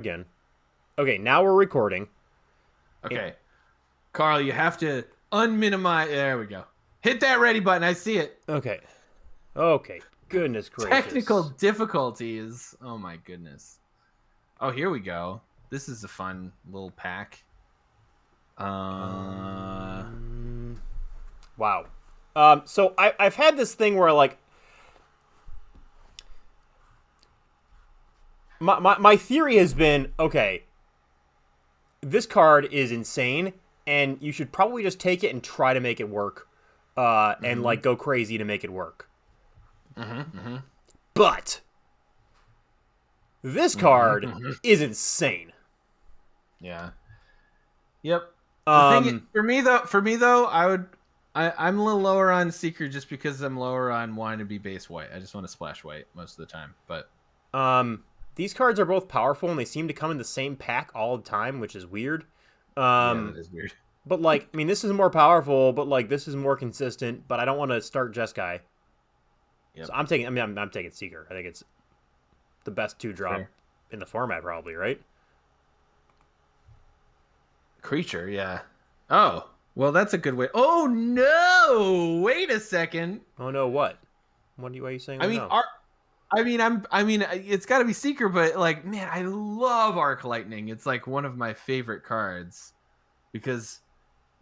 Again. Okay, now we're recording. Okay. Carl, you have to unminimize. There we go. Hit that ready button. I see it. Okay. Okay. Goodness Technical gracious. difficulties. Oh my goodness. Oh, here we go. This is a fun little pack. Uh, Um, wow. So I've had this thing where like my theory has been okay. This card is insane, and you should probably just take it and try to make it work, and mm-hmm, like go crazy to make it work. mm-hmm, But this mm-hmm, card mm-hmm. is insane. Yeah. Yep. The thing Um, for me though, I'm a little lower on Seeker just because I'm lower on wanting to be base white. I just want to splash white most of the time. But Um, these cards are both powerful and they seem to come in the same pack all the time, which is weird. yeah, that Um, is weird. but like, I mean, this is more powerful, but like, this is more consistent. But I don't want to start Jeskai, so Yep. I'm taking. I mean, I'm taking Seeker. I think it's the best two drop Fair. in the format, probably, right? Creature, yeah. Oh, well, that's a good way. Oh no! Wait a second. Oh no, what? Why are you saying? I Oh mean, no. Arc. It's got to be Seeker, but like, man, I love Arc Lightning. It's like one of my favorite cards because,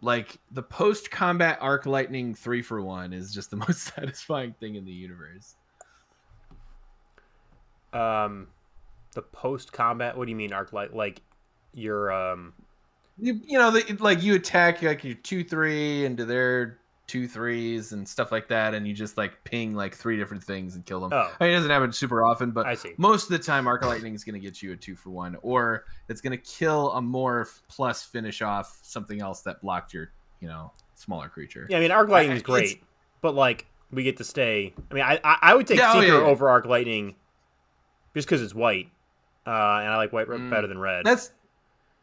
like, the post-combat Arc Lightning 3-for-1 is just the most satisfying thing in the universe. Um, the post combat. What do you mean, arc light? Like, your Like you attack like your 2/3 into their 2/3s and stuff like that, and you just like ping like three different things and kill them. Oh, I mean, it doesn't happen super often, but I see. most of the time, Arc Lightning is going to get you a 2-for-1, or it's going to kill a morph plus finish off something else that blocked your, smaller creature. Yeah, I mean, arc lightning is It's great, but like, we get to stay. I mean, I would take yeah, oh Seeker yeah, yeah. over arc lightning just because it's white, and I like white better Mm, than red.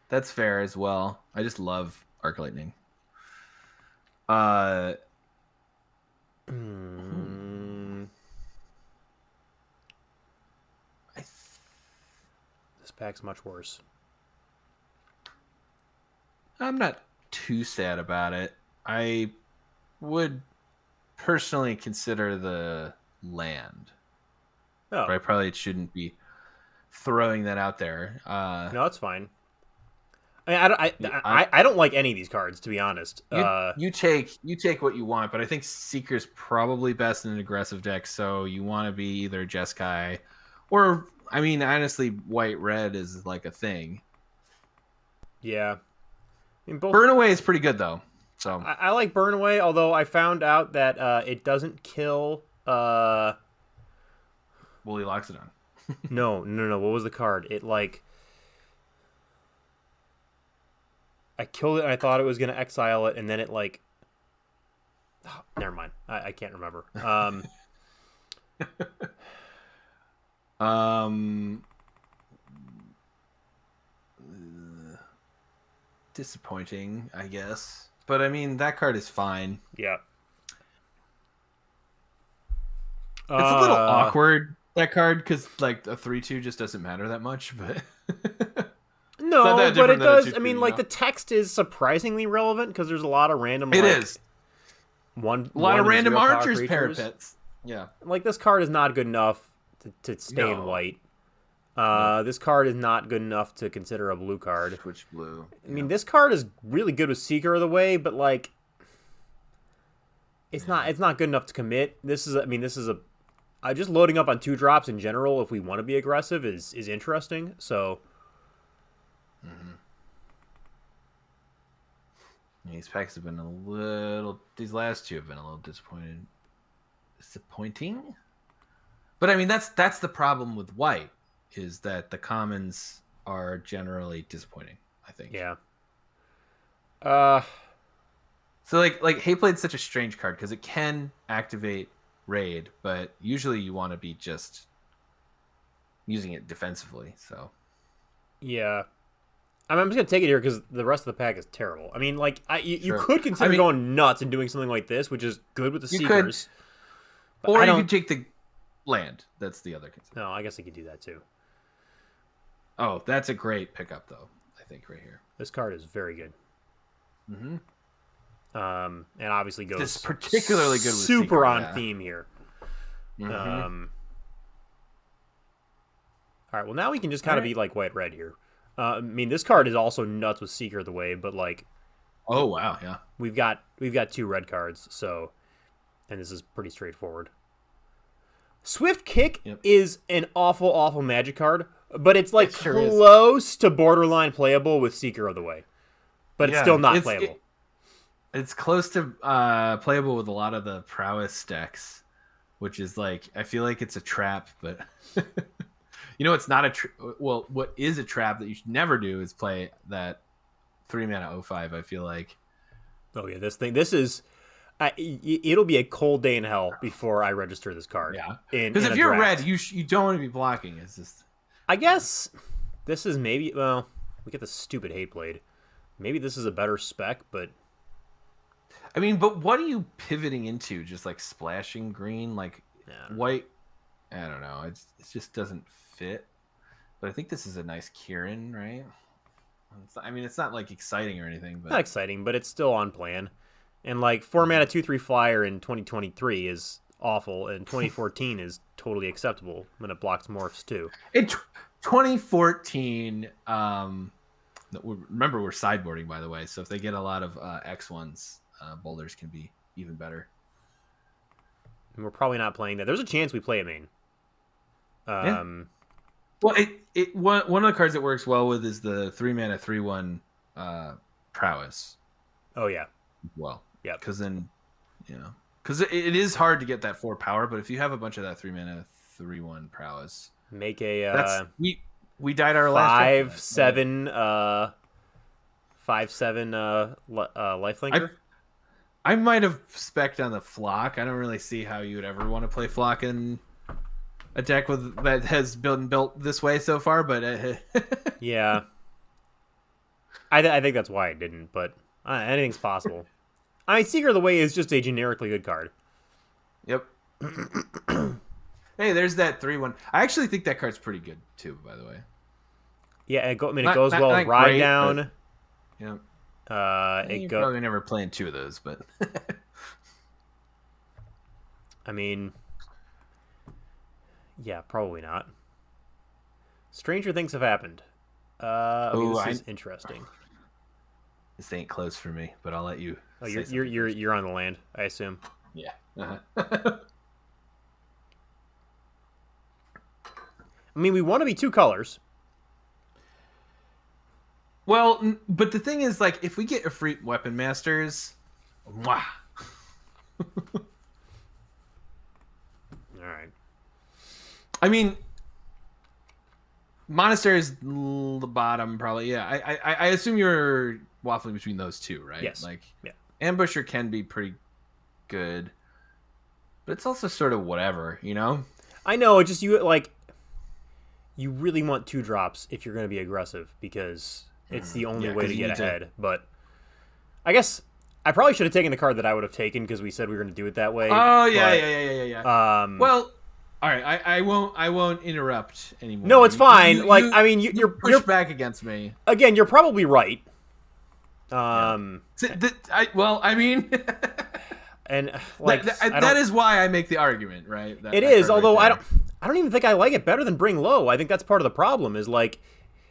that's fair as well. I just love Arc Lightning. Uh, hmm. Mm, I this pack's much worse. I'm not too sad about it. I would personally consider the land, Oh, but I probably shouldn't be throwing that out there. no, it's fine. I mean, I don't, Yeah, I, I don't like any of these cards, to be honest. you take what you want, but I think Seeker's probably best in an aggressive deck. So you want to be either Jeskai, or I mean, honestly, white red is like a thing. Yeah, I mean, both. Burn away is pretty good though. So I like Burn Away, although I found out that it doesn't kill. Wooly locks it on. No. What was the card? It like I killed it and I thought it was gonna exile it, and then it like. Oh, never mind. I can't remember. Um, disappointing, I guess. But I mean, that card is fine. Yeah. It's a little Uh, awkward, that card, because like a 3/2 just doesn't matter that much. But it's not no, that but different it than a does. 2/2, I mean, you like know. the text is surprisingly relevant because there's a lot of random It like is a lot of one and random zero power archers creatures. parapets. Yeah. Like this card is not good enough to stay in No. white. Nope. This card is not good enough to consider a blue card. Switch blue. I Yeah. mean, this card is really good with Seeker of the Way, but like, Yeah. it's not good enough to commit. This is a just loading up on two drops in general. If we want to be aggressive, is interesting. So hmm These packs have been a little. These last two have been a little disappointing. But I mean, that's the problem with white, is that the commons are generally disappointing, I think. yeah. Uh, So like Hayplade's such a strange card because it can activate raid, but usually you want to be just using it defensively. So yeah. I'm just gonna take it here because the rest of the pack is terrible. I mean, like, you sure. could I consider mean, going nuts and doing something like this, which is good with the you could, Seekers. But or I you don't. could take the land. That's the other consideration. No, I guess I could do that too. Oh, that's a great pickup, though. I think right here. This card is very good. Mm-hmm. And obviously This is goes particularly good with super Seeker, on yeah. theme here. Mm-hmm. All right, well now we can just All kind of right. be like white red here. I mean, this card is also nuts with Seeker of the Way, but like Oh wow, yeah. we've got 2 red cards, so and this is pretty straightforward. Swift Kick Yep. is an awful Magic card, but it's like It sure is. close to borderline playable with Seeker of the Way, but it's still Yeah, not playable. it's close to playable with a lot of the prowess decks, which is like I feel like it's a trap, but it's not well, what is a trap that you should never do is play that 3-mana O5. I feel like. Oh yeah, this is. It'll be a cold day in hell before I register this card. Yeah, In because if a you're draft. red, you don't want to be blocking. It's just. I guess this is maybe. Well, we get the stupid hate blade. Maybe this is a better spec, but I mean, but what are you pivoting into? Just like splashing green, like white. I don't know. It just doesn't fit. But I think this is a nice Kieran, right? It's not like exciting or anything, but not exciting. But it's still on plan. And like 4-mana 2/3 flyer in 2023 is awful, and 2014 is totally acceptable when it blocks morphs too. in 2014, remember we're sideboarding, by the way. So if they get a lot of X1s, boulders can be even better. And we're probably not playing that. There's a chance we play a main. Yeah. Well, one of the cards that works well with is the 3-mana 3/1 prowess. Oh yeah. Well, yeah, because then, because it is hard to get that 4 power, but if you have a bunch of that 3-mana 3/1 prowess, make a we died our last 5/7 lifelinker. I might have spec'd on the flock. I don't really see how you would ever want to play flock in a deck that has been built this way so far, but yeah, I think that's why I didn't, but anything's possible. I mean, Seeker of the Way is just a generically good card. Yep. Hey, there's that 3/1. I actually think that card's pretty good too, by the way. Yeah, it goes well with Ride great, Down. Yep. You're probably never playing 2 of those, but I mean, yeah, probably not. Stranger things have happened. This is interesting. This ain't close for me, but I'll let you. Oh, you're on the land, I assume. Yeah. Uh-huh. I mean, we want to be 2 colors. Well, but the thing is, like, if we get a free Weapon Masters, mwah. All right. I mean, Monastery is the bottom, probably. Yeah, I assume you're waffling between those 2, right? Yes. Like, yeah. Ambusher can be pretty good, but it's also sort of whatever, I know. It just you really want 2 drops if you're going to be aggressive because it's the only way to get ahead. But I guess I probably should have taken the card that I would have taken because we said we were going to do it that way. Oh yeah. Well, all right. I won't interrupt anymore. No, it's fine. You're push back against me. Again, you're probably right. And that is why I make the argument, right? It is, although I don't even think I like it better than Bring Low. I think that's part of the problem. Is like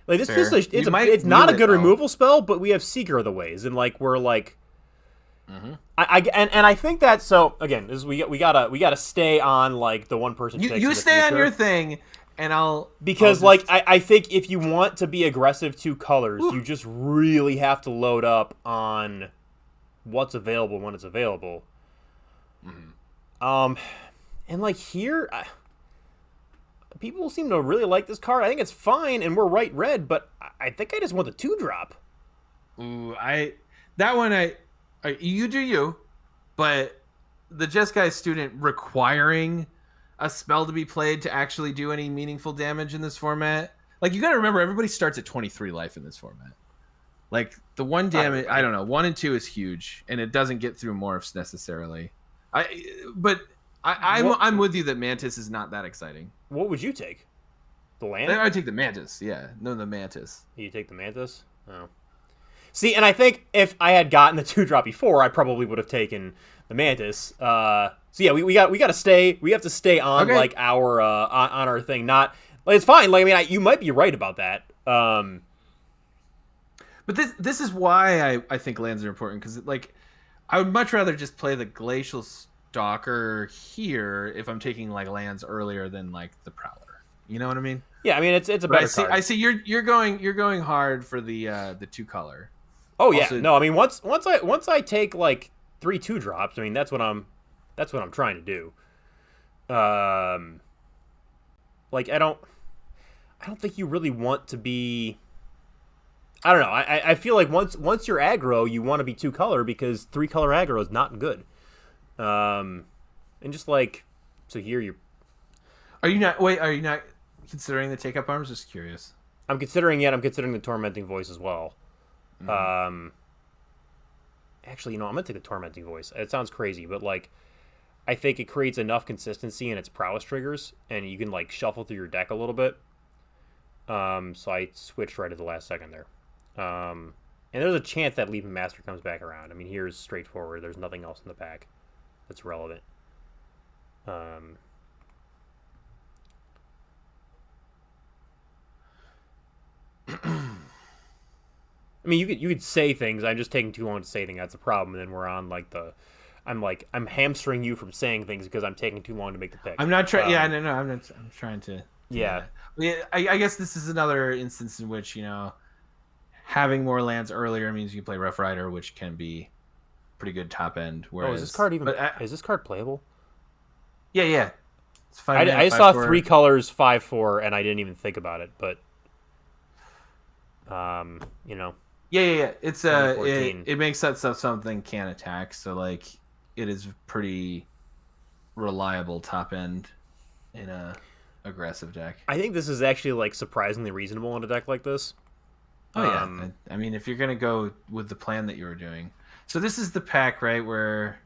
this. It's not a good removal spell, but we have Seeker of the Ways, and like we're like. Mm-hmm. I think that so again is we gotta stay on like the one person. You stay on your thing, and I'll I think if you want to be aggressive 2 colors, you just really have to load up on what's available when it's available. Mm-hmm. And like here, people seem to really like this card. I think it's fine, and we're right red, but I think I just want the 2-drop. Ooh, you do you, but the Jeskai student requiring a spell to be played to actually do any meaningful damage in this format. Like, you got to remember, everybody starts at 23 life in this format. Like, the 1 damage, I don't know, 1 and 2 is huge, and it doesn't get through morphs necessarily. I'm with you that Mantis is not that exciting. What would you take? The land? I take the Mantis. Yeah, no, the Mantis. You take the Mantis? Oh. See, and I think if I had gotten the 2-drop before, I probably would have taken the Mantis. So yeah, we got to stay. We have to stay on like our on our thing. Not like it's fine. Like I mean, you might be right about that. But this is why I think lands are important, because like I would much rather just play the Glacial Stalker here if I'm taking like lands earlier than like the Prowler. You know what I mean? Yeah, I mean it's a better card. I see you're going hard for the 2-color. Oh yeah, also, no, I mean once I take like 3 2-drops, I mean that's what I'm trying to do. Like I don't think you really want to be. I don't know. I feel like once you're aggro, you want to be 2-color because 3-color aggro is not good. And just like so here you're. Are you not considering the take-up arms? Just curious. I'm considering the Tormenting Voice as well. Actually, I'm gonna take the Tormenting Voice. It sounds crazy, but like, I think it creates enough consistency in its prowess triggers, and you can like shuffle through your deck a little bit. So I switched right at the last second there. And there's a chance that Leaping Master comes back around. I mean, here's straightforward. There's nothing else in the pack that's relevant. I mean, you could say things. I'm just taking too long to say things. That's a problem. And then we're on like I'm hamstring you from saying things because I'm taking too long to make the pick. I'm not trying. Yeah, no. I'm trying to. Yeah. I guess this is another instance in which having more lands earlier means you play Rough Rider, which can be pretty good top end. Whereas, is this card even? Is this card playable? Yeah. It's 5 I saw 3 colors, 5/4, and I didn't even think about it. But, Yeah. It's it makes that stuff something can attack. So like, it is pretty reliable top end in a aggressive deck. I think this is actually like surprisingly reasonable in a deck like this. Oh yeah, I mean, if you're gonna go with the plan that you were doing, so this is the pack, right? Where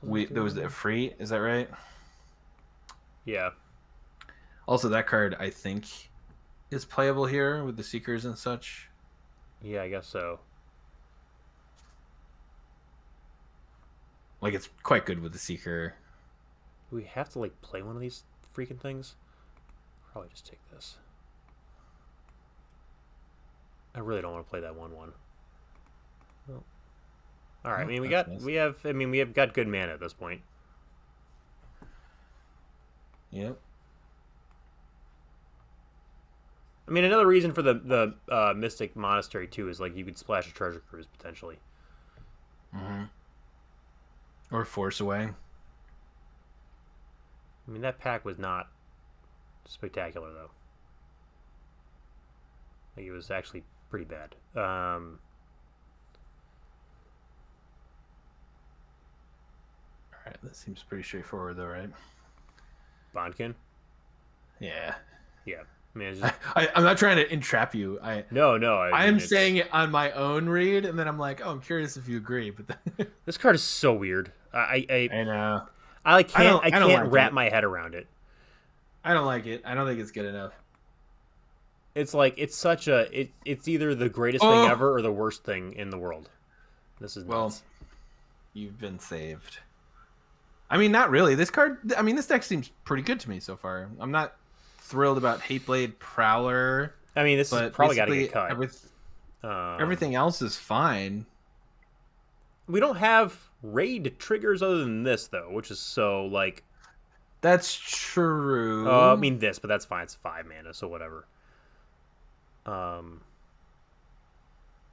there was a free, is that right? Yeah. Also, that card I think is playable here with the Seekers and such. Yeah, I guess so. Like, it's quite good with the Seeker. Do we have to like play one of these freaking things? Probably just take this. I really don't want to play that 1/1. Well, all right. I mean, we have got good mana at this point. Yep. I mean, another reason for the Mystic Monastery too is like you could splash a Treasure Cruise potentially. Mm-hmm. Or Force Away. I mean, that pack was not spectacular though. Like it was actually pretty bad. All right, that seems pretty straightforward though, right? Bondkin? Yeah. Yeah. I mean, it's just... I'm not trying to entrap you. No. I am saying it on my own read, and then I'm like, oh, I'm curious if you agree. But this card is so weird. I know. I can't wrap my head around it. I don't like it. I don't think it's good enough. It's like it's such a it's either the greatest thing ever or the worst thing in the world. This is nuts. Well, you've been saved. I mean, not really. This card. I mean, this deck seems pretty good to me so far. I'm not thrilled about Hateblade Prowler. I mean, this is probably got to get cut. Everything else is fine. We don't have raid triggers other than this though, which is so like. That's true. I mean this, but that's fine. It's 5 mana, so whatever. Oh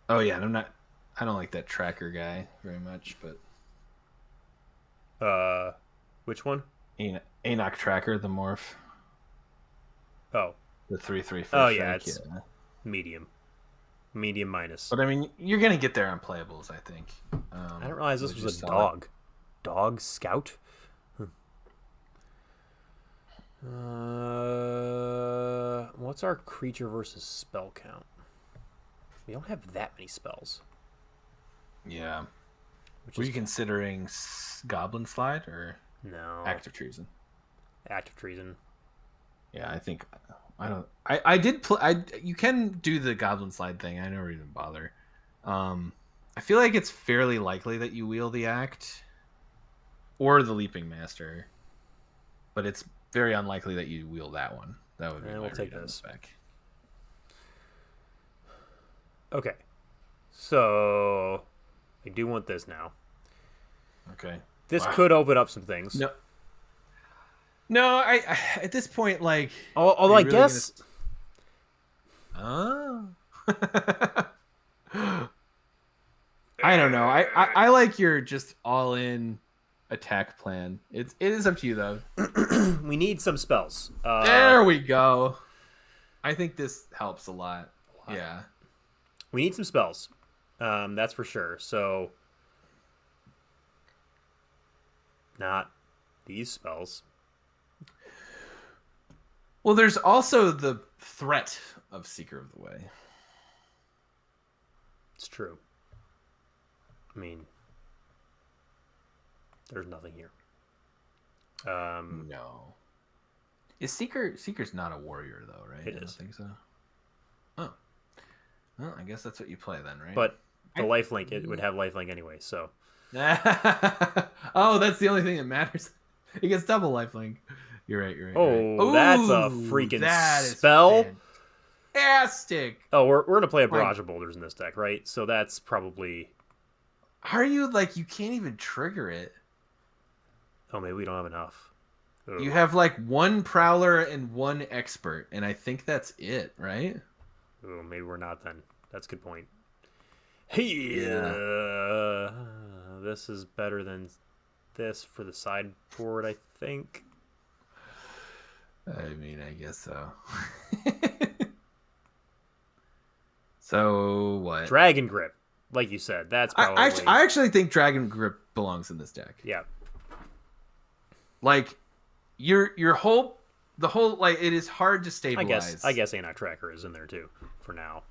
yeah, I don't like that tracker guy very much, but. Which one? Enoch Tracker, the morph. Oh. The 3/3. Oh yeah, it's medium minus. But I mean, you're gonna get there on playables, I think. I didn't realize this was a dog. Dog Scout. What's our creature versus spell count? We don't have that many spells. Yeah. Were you considering Goblin Slide or no? Act of Treason. Act of Treason. Yeah, I think I don't. I did play. You can do the Goblin Slide thing. I never even bother. I feel like it's fairly likely that you wheel the Act or the Leaping Master, but it's very unlikely that you wheel that one. That would be my we'll take read on the this. spec. Okay, so I do want this now. Okay, this could open up some things. No, I at this point, like, although I guess. Oh. I don't know. I like your just all in attack plan. It is up to you though. We need some spells. There we go. I think this helps a lot. Yeah. We need some spells. That's for sure. So not these spells. Well, there's also the threat of Seeker of the Way. It's true. I mean, there's nothing here. No. Is Seeker's not a warrior though, right? It is. I don't think so. Oh. Well, I guess that's what you play then, right? But the lifelink, it would have lifelink anyway, so. Oh, that's the only thing that matters. It gets double lifelink. You're right. Oh, that's a freaking spell. Fantastic. Oh, we're gonna play a Barrage of Boulders in this deck, right? So that's probably. Are you like you can't even trigger it? Oh, maybe we don't have enough. Ooh. You have like one Prowler and one Expert, and I think that's it, right? Oh, maybe we're not then. That's a good point. Hey, yeah. This is better than this for the sideboard, I think. I mean, I guess so. So what? Dragon Grip, like you said, that's probably. I actually think Dragon Grip belongs in this deck. Yeah. Like, the whole like it is hard to stabilize. I guess Anarch Tracker is in there too for now.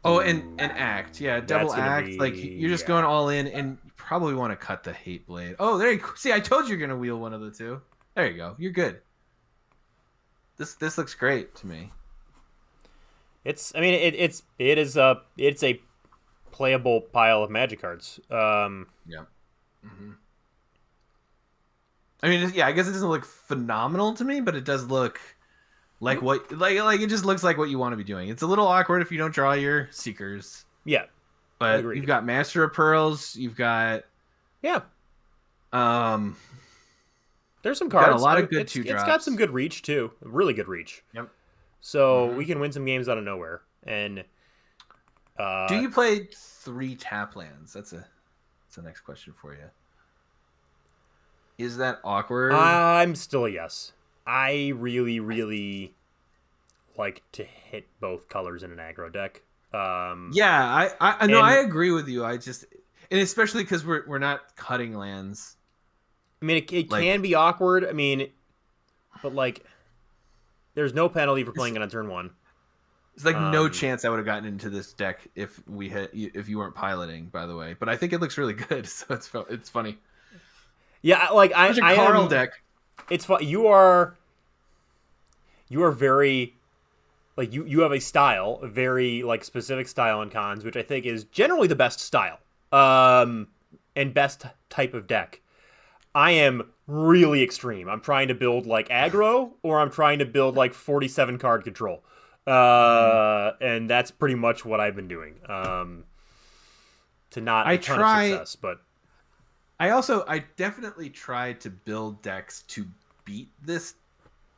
Oh, and Act, yeah, double Act. Like you're just going all in, and you probably want to cut the Hate Blade. Oh, there you go. See, I told you you're gonna wheel one of the two. There you go. You're good. This looks great to me. It's a playable pile of Magic cards. Yeah. Mm-hmm. I mean, yeah, I guess it doesn't look phenomenal to me, but it does look like what like it just looks like what you want to be doing. It's a little awkward if you don't draw your Seekers. Yeah. But you've got Master of Pearls, you've got there's some cards. Got a lot of good 2-drops. It's got some good reach too. Really good reach. Yep. So we can win some games out of nowhere. And do you play 3 tap lands? That's the next question for you. Is that awkward? I'm still a yes. I really, really like to hit both colors in an aggro deck. Yeah, I know. I agree with you. And especially because we're not cutting lands. I mean, it can be awkward. I mean, but like, there's no penalty for playing it on turn 1. It's like no chance I would have gotten into this deck if you weren't piloting. By the way, but I think it looks really good, so it's funny. Yeah, like I Carl deck. It's fun. You are very like you have a very like specific style in cons, which I think is generally the best style and best type of deck. I am really extreme. I'm trying to build like aggro, or I'm trying to build like 47 card control, and that's pretty much what I've been doing. To not a ton of success, but. I definitely tried to build decks to beat this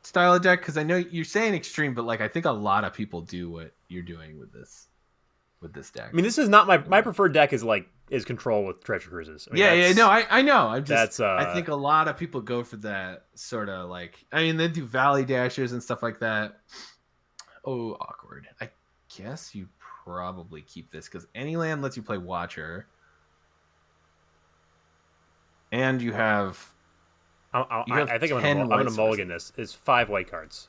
style of deck, because I know you're saying extreme, but like I think a lot of people do what you're doing with this deck. I mean, this is not my preferred deck. Is control with Treasure Cruises. I mean, no, I know. I think a lot of people go for that sort of like. I mean, they do Valley Dashers and stuff like that. Oh, awkward. I guess you probably keep this because any land lets you play Watcher. And you have. I think I'm gonna mulligan this. It's 5 white cards.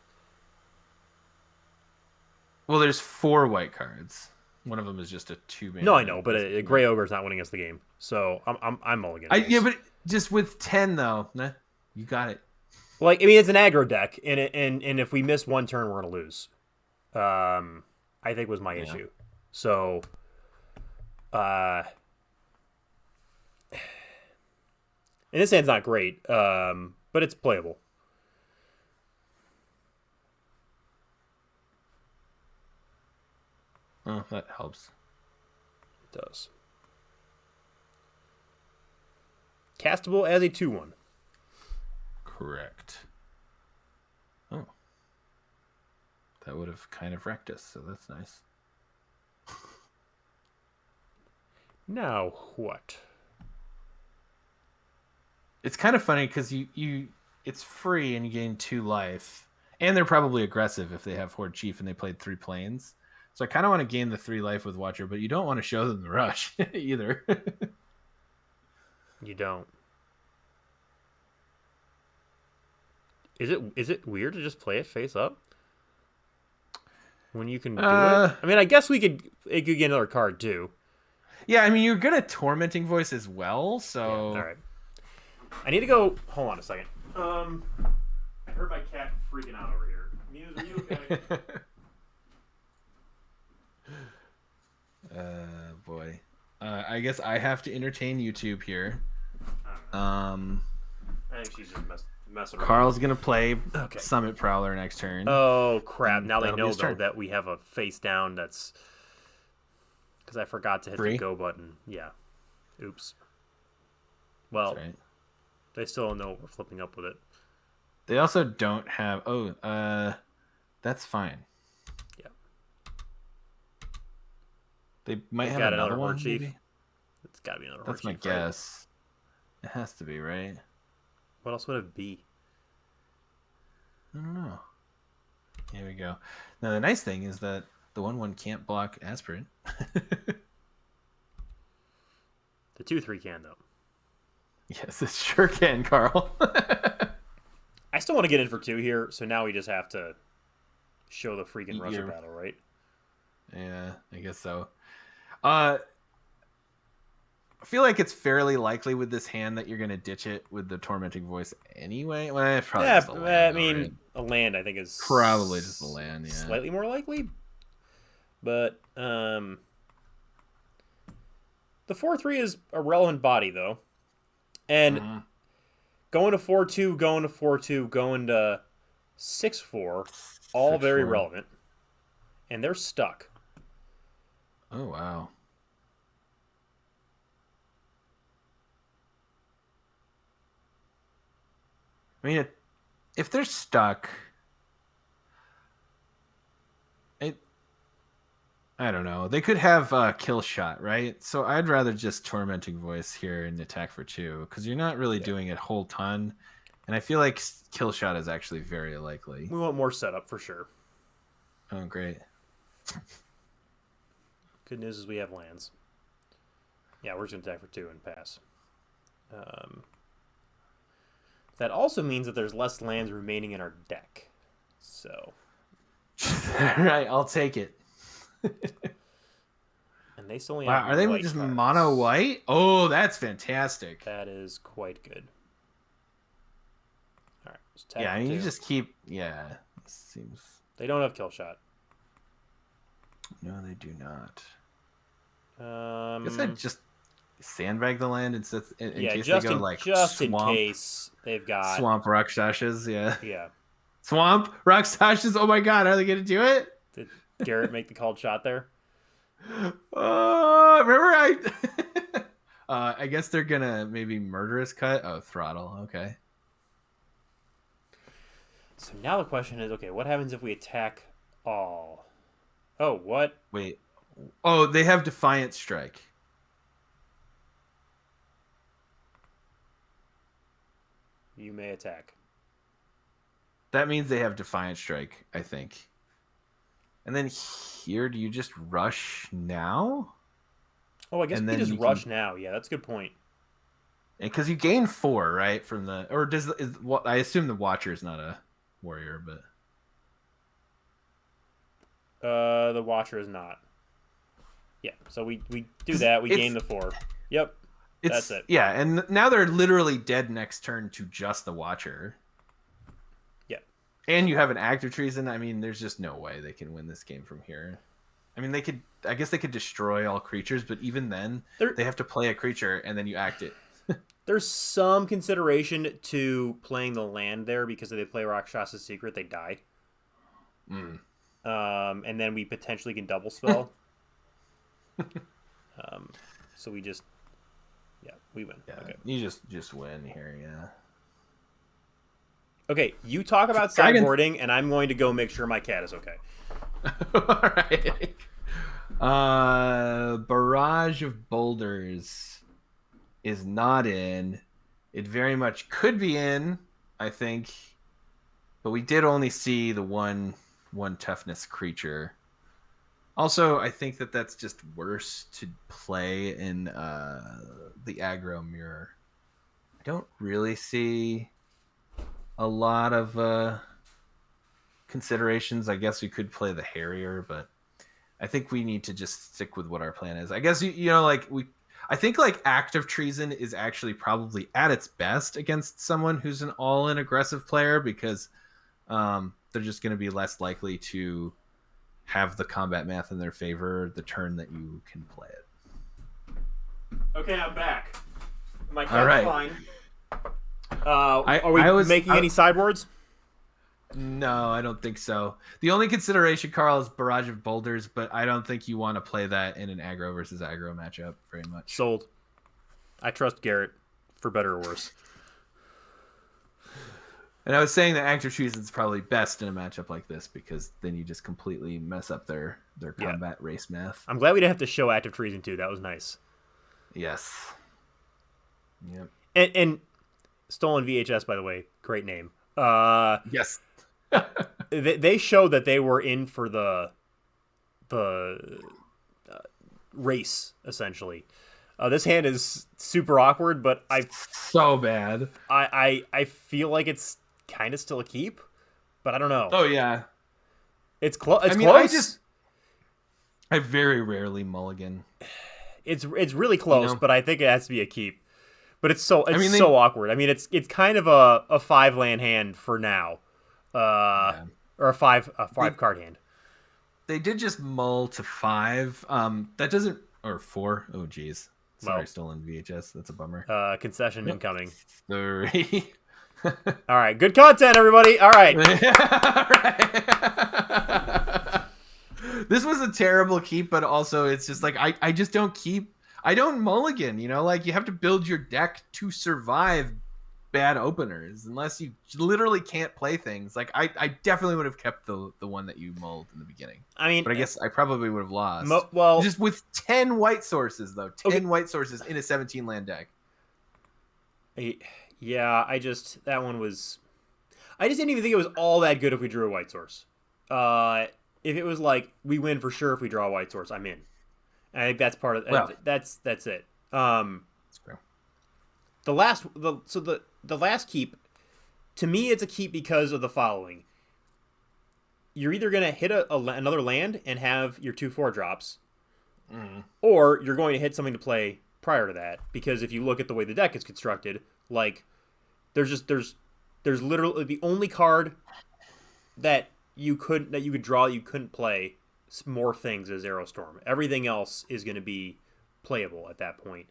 Well, there's 4 white cards. One of them is just a 2-mana. No, I know, but a Gray Ogre's not winning us the game, so I'm mulliganing. Yeah, but just with 10 though, you got it. Like, I mean, it's an aggro deck, and if we miss one turn, we're gonna lose. I think was my issue. So, and this hand's not great, but it's playable. Oh, that helps. It does. Castable as a 2/1. Correct. Oh. That would have kind of wrecked us, so that's nice. Now what? It's kind of funny because it's free and you gain 2 life. And they're probably aggressive if they have Horde Chief and they played 3 planes. So I kind of want to gain the 3 life with Watcher, but you don't want to show them the rush either. You don't. Is it weird to just play it face up? When you can do it? I mean, I guess it could get another card too. Yeah, I mean, you're good at Tormenting Voice as well, so... Yeah, all right. I need to go... Hold on a second. I heard my cat freaking out over here. Muse, are you okay? Boy. I guess I have to entertain YouTube here. I think she's just messing around. Carl's going to play Summit Prowler next turn. Oh, crap. Now they know, though, that we have a face down that's... Because I forgot to hit the go button. Yeah. Oops. Well, right. They still don't know what we're flipping up with it. They also don't have... that's fine. Yeah. They might have another one, Chief. maybe? It's got to be another That's my guess. Right? It has to be, right? What else would it be? I don't know. Here we go. Now, the nice thing is that the 1/1 can't block Aspirant. The 2/3 can, though. Yes, it sure can, Carl. I still want to get in for 2 here, so now we just have to show the freaking Russia battle, right? Yeah, I guess so. I feel like it's fairly likely with this hand that you're going to ditch it with the Tormenting Voice anyway. Well, it's probably just a land, I mean, right? a land I think is probably just a land, yeah. Slightly more likely. But the 4/3 is a relevant body, though. And going to 4/2, going to 4/2, going to 6/4, all very relevant. And they're stuck. Oh, wow. I mean, if they're stuck, I don't know. They could have kill shot, right? So I'd rather just Tormenting Voice here and attack for 2 because you're not really doing a whole ton. And I feel like kill shot is actually very likely. We want more setup for sure. Oh, great. Good news is we have lands. Yeah, we're just going to attack for 2 and pass. That also means that there's less lands remaining in our deck. So. Right, I'll take it. And they still only have are they just cards. Mono white? Oh, that's fantastic. That is quite good. All right. Yeah, I mean, you just keep... Yeah. Seems... They don't have kill shot. No, they do not. I guess I'd just sandbag the land in case they go like just swamp, in case they've got swamp Rakshasas. Yeah. Swamp Rakshasas. Oh my god, are they gonna do it? Did Garrett make the called shot there? Remember I guess they're gonna maybe Murderous Cut. Oh, Throttle. Okay. So now the question is, okay, what happens if we attack all? Oh, what? Wait. Oh, they have Defiant Strike. You may attack. That means they have Defiant Strike, I think. And then here, do you just rush now? Oh, I guess we just rush now. Yeah, that's a good point. Because you gain 4, right? From the I assume the Watcher is not a warrior, but the Watcher is not. Yeah, so we do that. We gain the 4. Yep, that's it. Yeah, and now they're literally dead next turn to just the Watcher. and you have an act of treason. I mean, there's just no way they can win this game from here. I mean, I guess they could destroy all creatures, but even then, they have to play a creature and then you act it. There's some consideration to playing the land there because if they play Rakshasa Secret, they die. And then we potentially can double spell. So we just, we win. Yeah, okay. You just win here, yeah. Okay, you talk about sideboarding, and I'm going to go make sure my cat is okay. All right. Barrage of Boulders is not in. It very much could be in, I think, but we did only see the one toughness creature. Also, I think that's just worse to play in the aggro mirror. I don't really see a lot of considerations. I guess we could play the Harrier, but I think we need to just stick with what our plan is. I guess I think like Act of Treason is actually probably at its best against someone who's an all-in aggressive player because they're just going to be less likely to have the combat math in their favor the turn that you can play it. Okay, I'm back. My cat's fine. Are we making any sideboards? No, I don't think so. The only consideration, Carl, is Barrage of Boulders, but I don't think you want to play that in an aggro versus aggro matchup very much. Sold. I trust Garrett, for better or worse. And I was saying that Act of Treason is probably best in a matchup like this because then you just completely mess up their combat race math. I'm glad we didn't have to show Act of Treason too. That was nice. Yes. Yep. And Stolen VHS, by the way, great name. Yes. They showed that they were in for the race essentially. This hand is super awkward, but so bad. I feel like it's kind of still a keep, but I don't know. Oh yeah, it's close. It's close. I very rarely mulligan. It's really close, but I think it has to be a keep. But it's so awkward. I mean, it's kind of a 5-land hand for now, or a five card hand. They did just mull to 5. That doesn't or 4. Oh geez, sorry, Stolen VHS. That's a bummer. Concession incoming. 3. All right, good content, everybody. All right. This was a terrible keep, but also it's just like I just don't keep. I don't mulligan, like you have to build your deck to survive bad openers unless you literally can't play things. Like I definitely would have kept the one that you mulled in the beginning. I mean, but I guess I probably would have lost. Just with 10 white sources though, 10 white sources in a 17 land deck. Yeah, I just didn't even think it was all that good if we drew a white source. If it was like we win for sure if we draw a white source, I'm in. I think that's part of that's it. That's fair. The last keep, to me, it's a keep because of the following. You're either going to hit another land and have your 2/4 drops, or you're going to hit something to play prior to that. Because if you look at the way the deck is constructed, like there's literally the only card that you could draw you couldn't play more things as Aerostorm. Everything else is going to be playable at that point.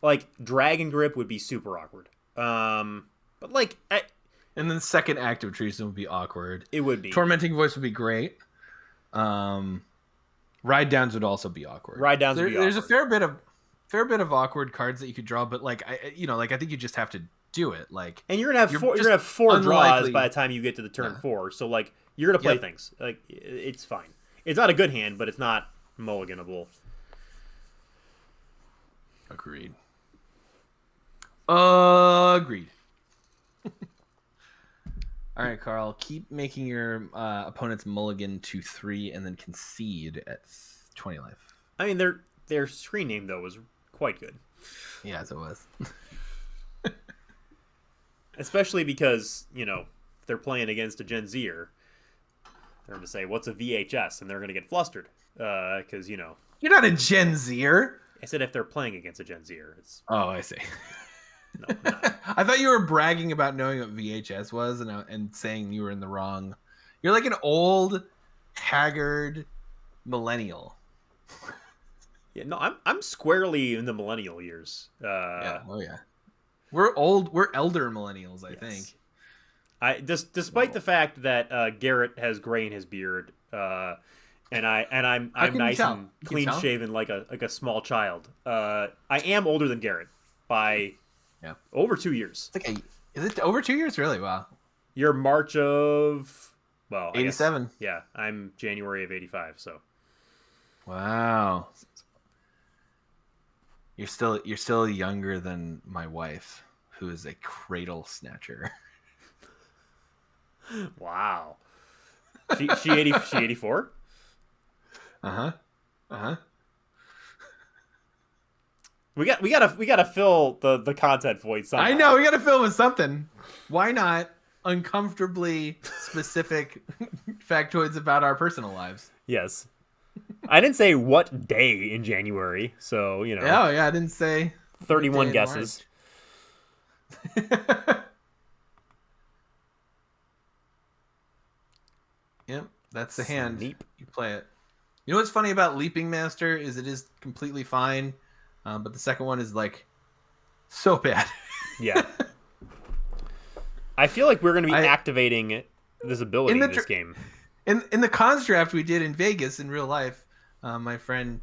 Like Dragon Grip would be super awkward. But like, and then second Act of Treason would be awkward. It would be. Tormenting Voice would be great. Ride Downs would also be awkward. Ride Downs would be awkward. There's a fair bit of awkward cards that you could draw, but like I think you just have to do it. Like, and you're gonna have four draws by the time you get to the turn 4. So like you're gonna play things. Like it's fine. It's not a good hand, but it's not mulliganable. Agreed. All right, Carl. Keep making your opponent's mulligan to 3 and then concede at 20 life. I mean, their screen name though was quite good. Yeah, as it was. Especially because they're playing against a Gen Zer. They're going to say, "What's a VHS?" and they're going to get flustered because you're not a Gen Zer. I said if they're playing against a Gen Zer. Oh, I see. No, I'm not. I thought you were bragging about knowing what VHS was and saying you were in the wrong. You're like an old, haggard millennial. Yeah, no, I'm squarely in the millennial years. Yeah. Oh yeah. We're old. We're elder millennials, I think. Despite the fact that Garrett has gray in his beard, and I'm nice and clean shaven like a small child. I am older than Garrett by over 2 years. Is it over 2 years? Really? Wow. You're March of 87. Yeah, I'm January of 85. So. Wow. You're still younger than my wife, who is a cradle snatcher. Wow. She 84? Uh-huh. We gotta fill the content void somehow. I know, we gotta fill with something. Why not uncomfortably specific factoids about our personal lives? Yes. I didn't say what day in January, so you know. Oh yeah, I didn't say 31 guesses. Yep, that's the hand. You play it. You know what's funny about Leaping Master is it is completely fine, but the second one is like so bad. Yeah. I feel like we're going to be activating this ability in this game. In the cons draft we did in Vegas in real life, my friend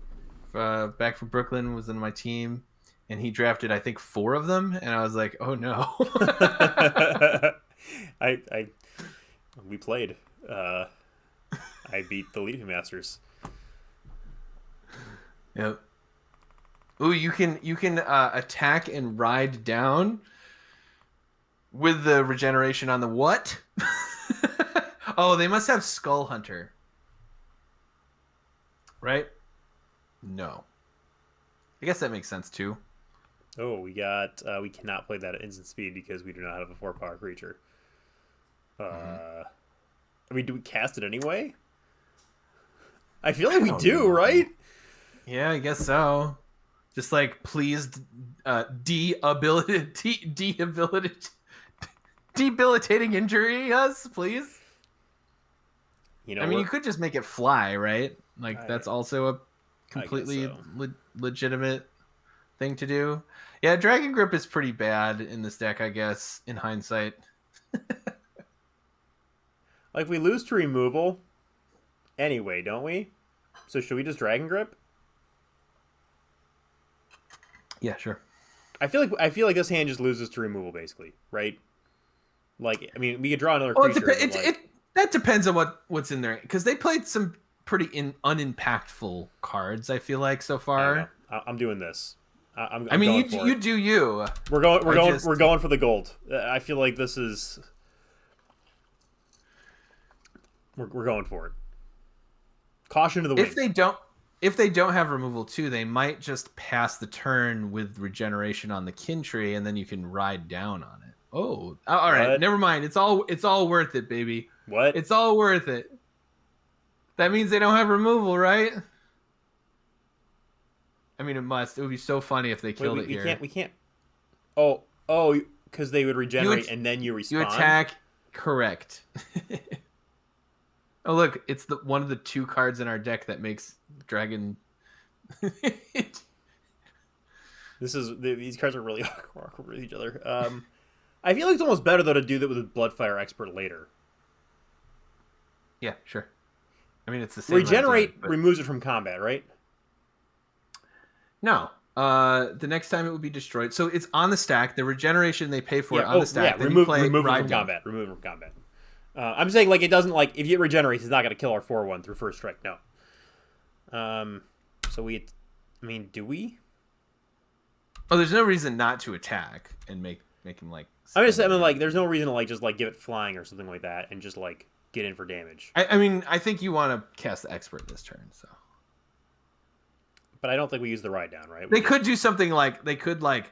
back from Brooklyn was in my team, and he drafted I think 4 of them, and I was like, oh no. We played. I beat the Leaping Masters. Yep. Ooh, you can attack and ride down with the regeneration on the what? Oh, they must have Skull Hunter. Right? No. I guess that makes sense too. Oh, we cannot play that at instant speed because we do not have a 4-power creature. I mean, do we cast it anyway? I feel like we do, right? Yeah, I guess so. Just like, please debilitating injury us, please. You know, I mean, you could just make it fly, right? Like, that's also a completely legitimate thing to do. Yeah, Dragon Grip is pretty bad in this deck, I guess, in hindsight. Like, we lose to removal anyway, don't we? So should we just Dragon Grip? Yeah, sure. I feel like this hand just loses to removal, basically, right? Like, I mean, we could draw another creature. That depends on what's in there, because they played some pretty unimpactful cards. I feel like so far. I'm doing this. I'm I mean, you do you. We're going for the gold. I feel like this is. We're going for it. Caution to the wind. If they don't have removal too, they might just pass the turn with regeneration on the kin tree, and then you can ride down on it. Oh, all right. What? Never mind. It's all worth it, baby. What? It's all worth it. That means they don't have removal, right? I mean, it must. It would be so funny if they killed it here. We can't. Oh, because they would regenerate and then you respawn. You attack. Correct. Oh, look, it's one of the 2 cards in our deck that makes Dragon. These cards are really awkward with each other. I feel like it's almost better though to do that with a Bloodfire Expert later. Yeah, sure. I mean, it's the same. Regenerate removes it from combat, right? No. The next time it would be destroyed. So it's on the stack. The regeneration they pay for it on the stack. Yeah, remove it from combat. Remove it from combat. I'm saying, like, it doesn't, like, if it regenerates, it's not going to kill our 4/1 through first strike, no. So do we? Oh, there's no reason not to attack and make him, like... there's no reason to, like, just, like, give it flying or something like that and just, like, get in for damage. I mean, I think you want to cast the Expert this turn, so... But I don't think we use the ride down, right? They could do something like... They could, like...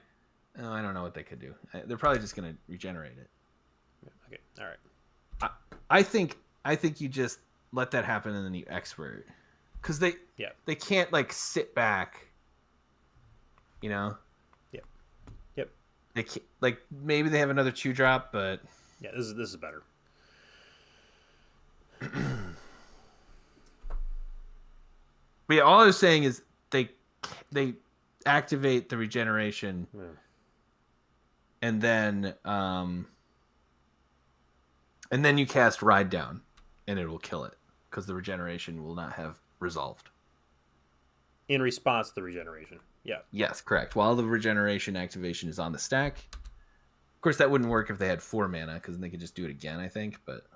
Oh, I don't know what they could do. They're probably just going to regenerate it. Okay, all right. I think you just let that happen and then you Expert, because they can't like sit back, you know. Yep. Like maybe they have another 2-drop, but yeah, this is better. But yeah, all I was saying is they activate the regeneration, and then you cast Ride Down, and it will kill it because the regeneration will not have resolved. In response to the regeneration, yeah. Yes, correct. While the regeneration activation is on the stack. Of course, that wouldn't work if they had 4 mana, because then they could just do it again, I think. But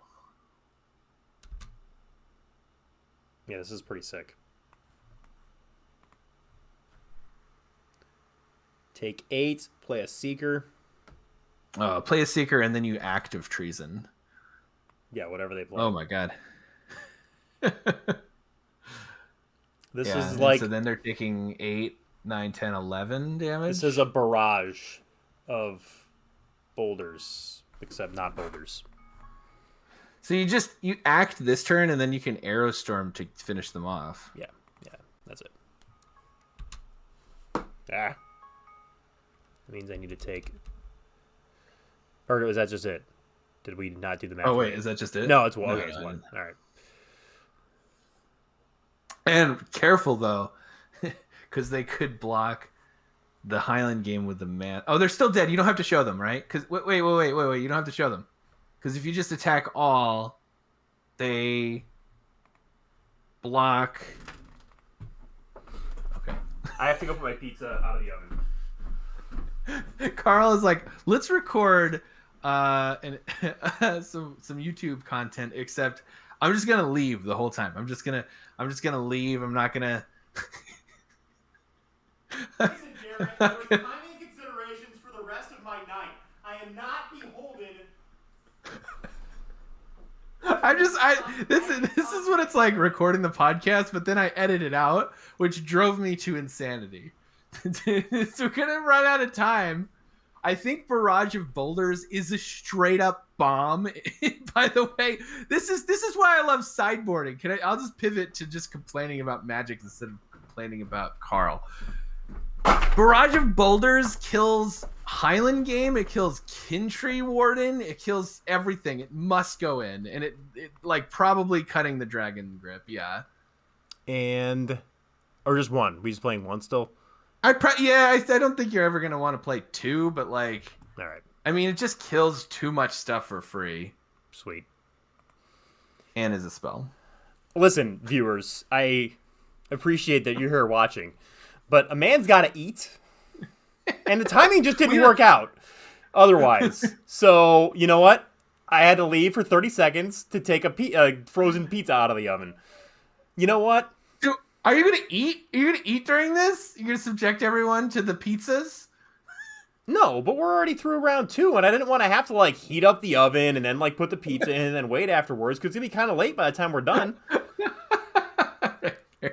yeah, this is pretty sick. Take 8, play a Seeker. Play a Seeker, and then you active Treason. Yeah, whatever they play. Oh my god. This is like... So then they're taking 8, 9, 10, 11 damage? This is a barrage of boulders, except not boulders. So you act this turn, and then you can Arrow Storm to finish them off. Yeah, that's it. That means I need to take... Or was that just it? Did we not do the math? Oh, wait, is that just it? No, it's one. Okay, it's one. All right. And careful, though, because they could block the Highland game with the man. Oh, they're still dead. You don't have to show them, right? Because wait. You don't have to show them. Because if you just attack all, they block. Okay. I have to go put my pizza out of the oven. Carl is like, let's record some YouTube content, except I'm just gonna leave the whole time. I'm just gonna leave. I'm not gonna. Listen, Garrett, there are timing considerations for the rest of my night. I am not beholden. This is what it's like recording the podcast, but then I edit it out, which drove me to insanity. So we're gonna run out of time. I think Barrage of Boulders is a straight up bomb. By the way, this is why I love sideboarding. I'll just pivot to just complaining about Magic instead of complaining about Carl. Barrage of Boulders kills Highland Game. It kills Kintree Warden. It kills everything. It must go in, and it like probably cutting the Dragon Grip. Yeah, or just one. We just playing one still. I don't think you're ever gonna want to play 2, but like, all right. I mean, it just kills too much stuff for free. Sweet. And is a spell. Listen, viewers, I appreciate that you're here watching, but a man's got to eat, and the timing just didn't work out otherwise. So, you know what? I had to leave for 30 seconds to take a frozen pizza out of the oven. You know what? Are you gonna eat? Are you gonna eat during this? You're gonna subject everyone to the pizzas? No, but we're already through round 2, and I didn't want to have to like heat up the oven and then like put the pizza in and then wait afterwards because it's gonna be kind of late by the time we're done.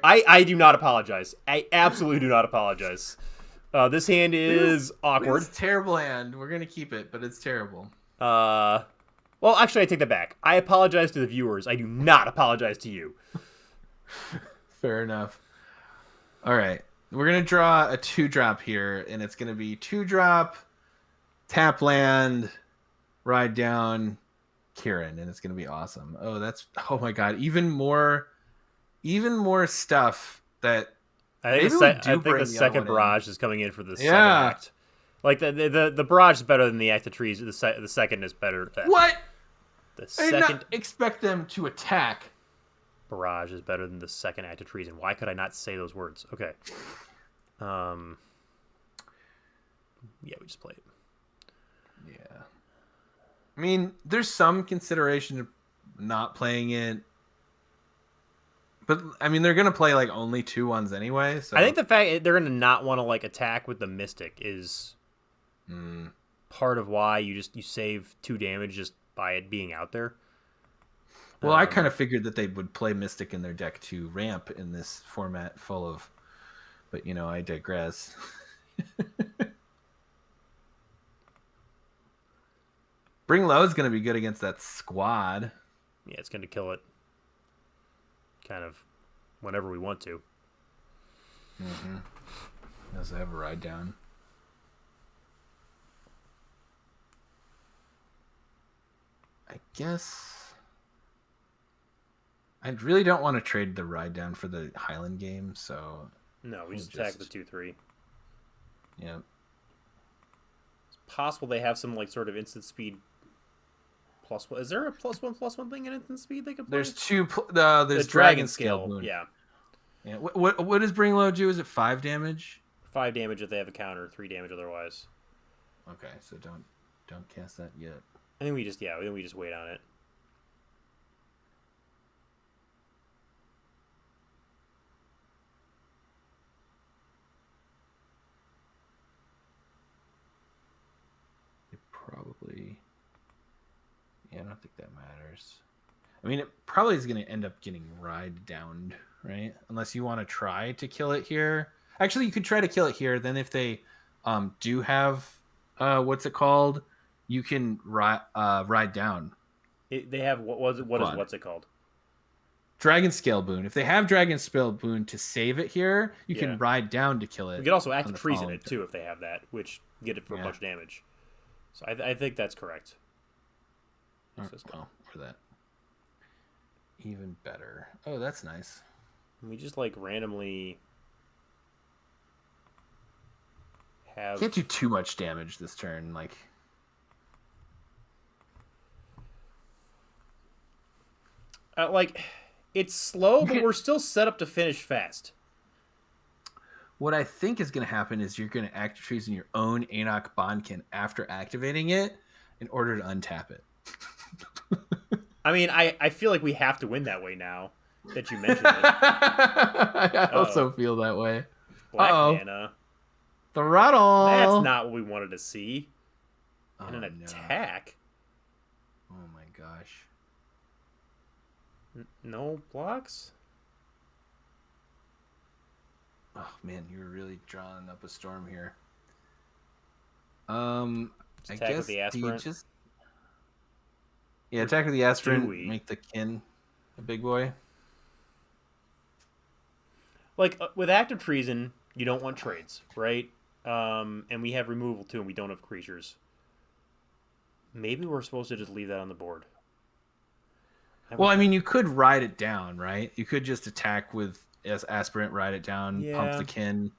I do not apologize. I absolutely do not apologize. This hand is awkward. It's a terrible hand. We're gonna keep it, but it's terrible. Well, actually, I take that back. I apologize to the viewers. I do not apologize to you. Fair enough. All right. We're going to draw a 2-drop here, and it's going to be 2-drop, tap land, ride down, Kieran, and it's going to be awesome. Oh my God. Even more stuff that I think the second barrage is coming in for the second act. Like the barrage is better than the act of trees. The second is better. What? The second, I did not expect them to attack. Barrage is better than the second act of treason. Why could I not say those words? Okay. Yeah, we just play it. Yeah. I mean, there's some consideration of not playing it. But, I mean, they're going to play, like, only 2-1s anyway. So I think the fact they're going to not want to, like, attack with the Mystic is part of why you save 2 damage just by it being out there. Well, I kind of figured that they would play Mystic in their deck to ramp in this format full of... But, I digress. Bring Low is going to be good against that squad. Yeah, it's going to kill it kind of whenever we want to. Mm-hmm. Does it have a ride down? I guess I really don't want to trade the ride down for the Highland game, so no, we just attack the 2/3. Yeah. It's possible they have some like sort of instant speed plus one. Is there a +1/+1 thing in instant speed they could play? There's there's Dragon Scale Boon. Yeah. Yeah. What does Bring Low do? Is it 5 damage? 5 damage if they have a counter, 3 damage otherwise. Okay, so don't cast that yet. I think we just wait on it. Probably. Yeah, I don't think that matters. I mean, it probably is going to end up getting ride downed, right? Unless you want to try to kill it here. Actually, you could try to kill it here. Then if they do have, what's it called? You can ride down. They have, what's it called? Dragon Scale Boon. If they have Dragon Scale Boon to save it here, you can ride down to kill it. We could also active treason it too if they have that, which get it for a bunch of damage. So I think that's correct. Or that. Even better. Oh, that's nice. We just like randomly have. Can't do too much damage this turn. Like. It's slow, but we're still set up to finish fast. What I think is going to happen is you're going to active treason your own Enoch Bondkin after activating it in order to untap it. I mean, I feel like we have to win that way now that you mentioned it. I also feel that way. Black mana. Throttle. That's not what we wanted to see. In an attack. Oh my gosh. No blocks? Oh man, you're really drawing up a storm here. I guess with the aspirant. Attack with the aspirant. Make the kin a big boy. Like with active treason, you don't want trades, right? And we have removal too, and we don't have creatures. Maybe we're supposed to just leave that on the board. Well, I mean, you could ride it down, right? You could just attack with aspirant, ride it down, pump the kin,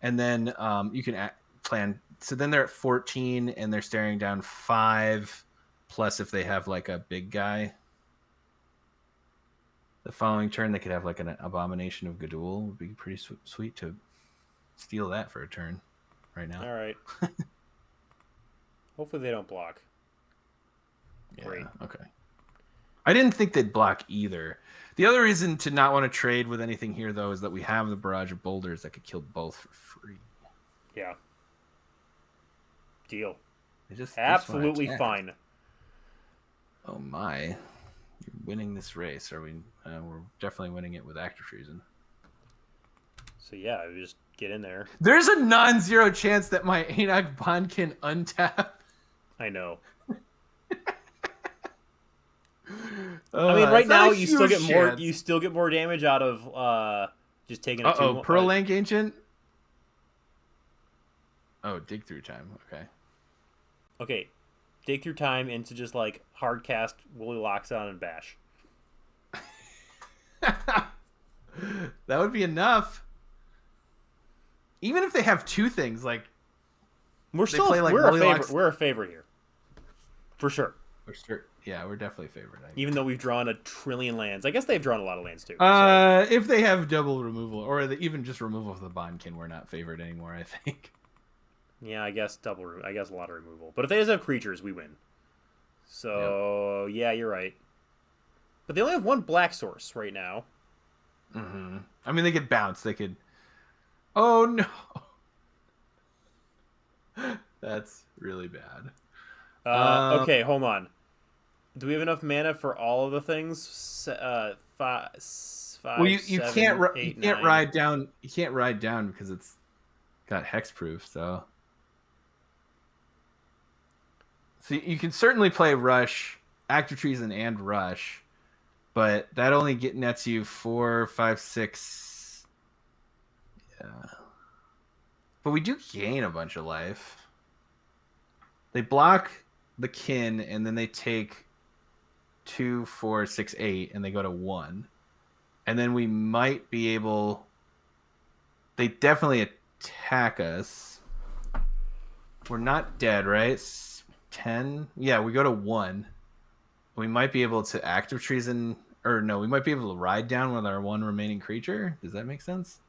and then you can plan. So then they're at 14, and they're staring down 5, plus if they have like a big guy. The following turn, they could have like an Abomination of Gadul. Would be pretty sweet to steal that for a turn right now. All right. Hopefully they don't block. Great. Okay. I didn't think they'd block either. The other reason to not want to trade with anything here, though, is that we have the Barrage of Boulders that could kill both for free. Yeah. Deal. Just absolutely fine. Oh my. You're winning this race. Are we? We're definitely winning it with active treason. So yeah, we just get in there. There's a non-zero chance that my Enoch Bond can untap. I know. I mean, right now you still get more. You still get more damage out of just taking a 2. Pearl Link Ancient. Oh, dig through time. Okay. Okay, dig through time into just like hard cast Woolly Loxodon and bash. That would be enough. Even if they have 2 things, like we're a favorite here, for sure. For sure. Yeah, we're definitely favored. Even though we've drawn a trillion lands. I guess they've drawn a lot of lands too. If they have double removal, or even just removal of the Bondkin, we're not favored anymore, I think. Yeah, I guess a lot of removal. But if they just have creatures, we win. So, yeah, you're right. But they only have 1 black source right now. Mm-hmm. I mean, they could bounce. They could... Oh, no. That's really bad. Okay, hold on. Do we have enough mana for all of the things? 5, well, you 7, can't 8, you can't 9. ride down. You can't ride down because it's got hexproof. So you can certainly play Rush, Active Treason, and Rush, but that only nets you 4, 5, 6. Yeah, but we do gain a bunch of life. They block the kin, and then they take 2, 4, 6, 8, and they go to 1. And then we might be able... They definitely attack us. We're not dead, right? 10? Yeah, we go to 1. We might be able to active treason... Or no, we might be able to ride down with our 1 remaining creature. Does that make sense?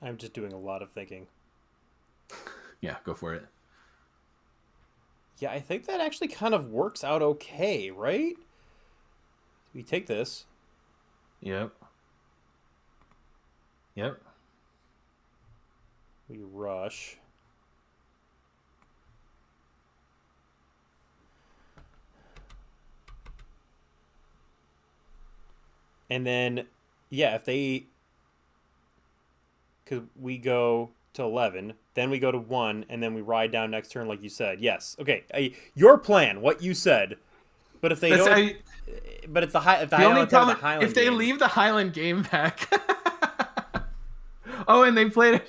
I'm just doing a lot of thinking. Yeah, go for it. Yeah, I think that actually kind of works out okay, right? We take this. Yep. We rush. And then, yeah, if they... Because we go to 11, then we go to 1, and then we ride down next turn like you said. Yes. Okay. Your plan, what you said. But if they don't... but it's the only problem, the Highland if they game. leave the Highland game back... Oh, and they played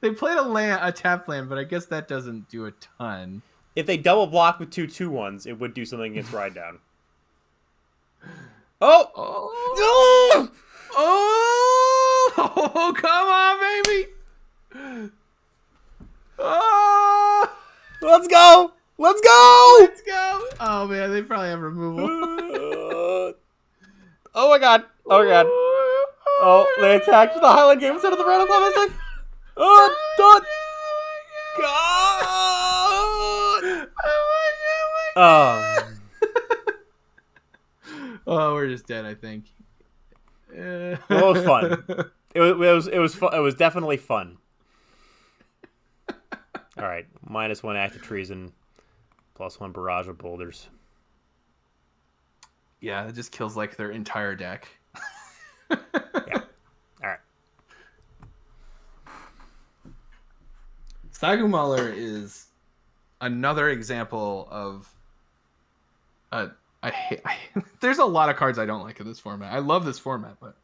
a tap land, but I guess that doesn't do a ton. If they double block with 2/2/1s, it would do something against ride down. Oh! Oh! Oh, come on, baby! Oh! Let's go! Let's go! Oh man, they probably have removal. Oh my god! Oh, they attacked the Highland game instead of the random club instinct. Oh, done! God! Oh my god! Oh, we're just dead, I think. Well, it was fun. It was definitely fun. All right, -1 active treason, +1 barrage of boulders. Yeah, it just kills like their entire deck. Yeah. All right. Sagumaler is another example of there's a lot of cards I don't like in this format. I love this format, but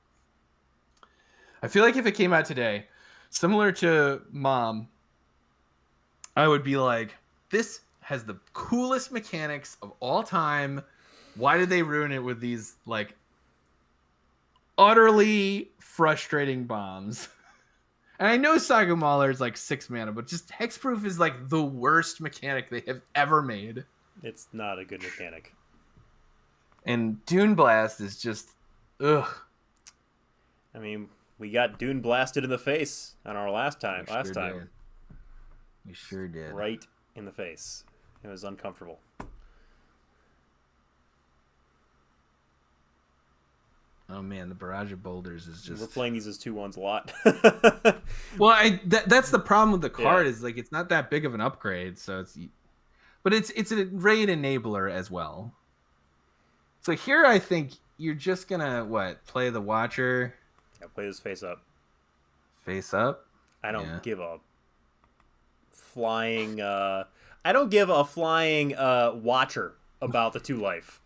I feel like if it came out today, similar to Mom, I would be like, this has the coolest mechanics of all time. Why did they ruin it with these like utterly frustrating bombs? And I know Sagumaler is like 6 mana, but just Hexproof is like the worst mechanic they have ever made. It's not a good mechanic. And Dune Blast is just, ugh. I mean, we got Dune blasted in the face on our last time. We sure did. Right in the face. It was uncomfortable. Oh man, the barrage of boulders is just... We're playing these as 2/1s a lot. Well, that's the problem with the card, is like it's not that big of an upgrade, so but it's a raid enabler as well. So here I think you're just gonna play the Watcher. Yeah, play this face up. Face up? I don't give a flying I don't give a flying Watcher about the 2 life.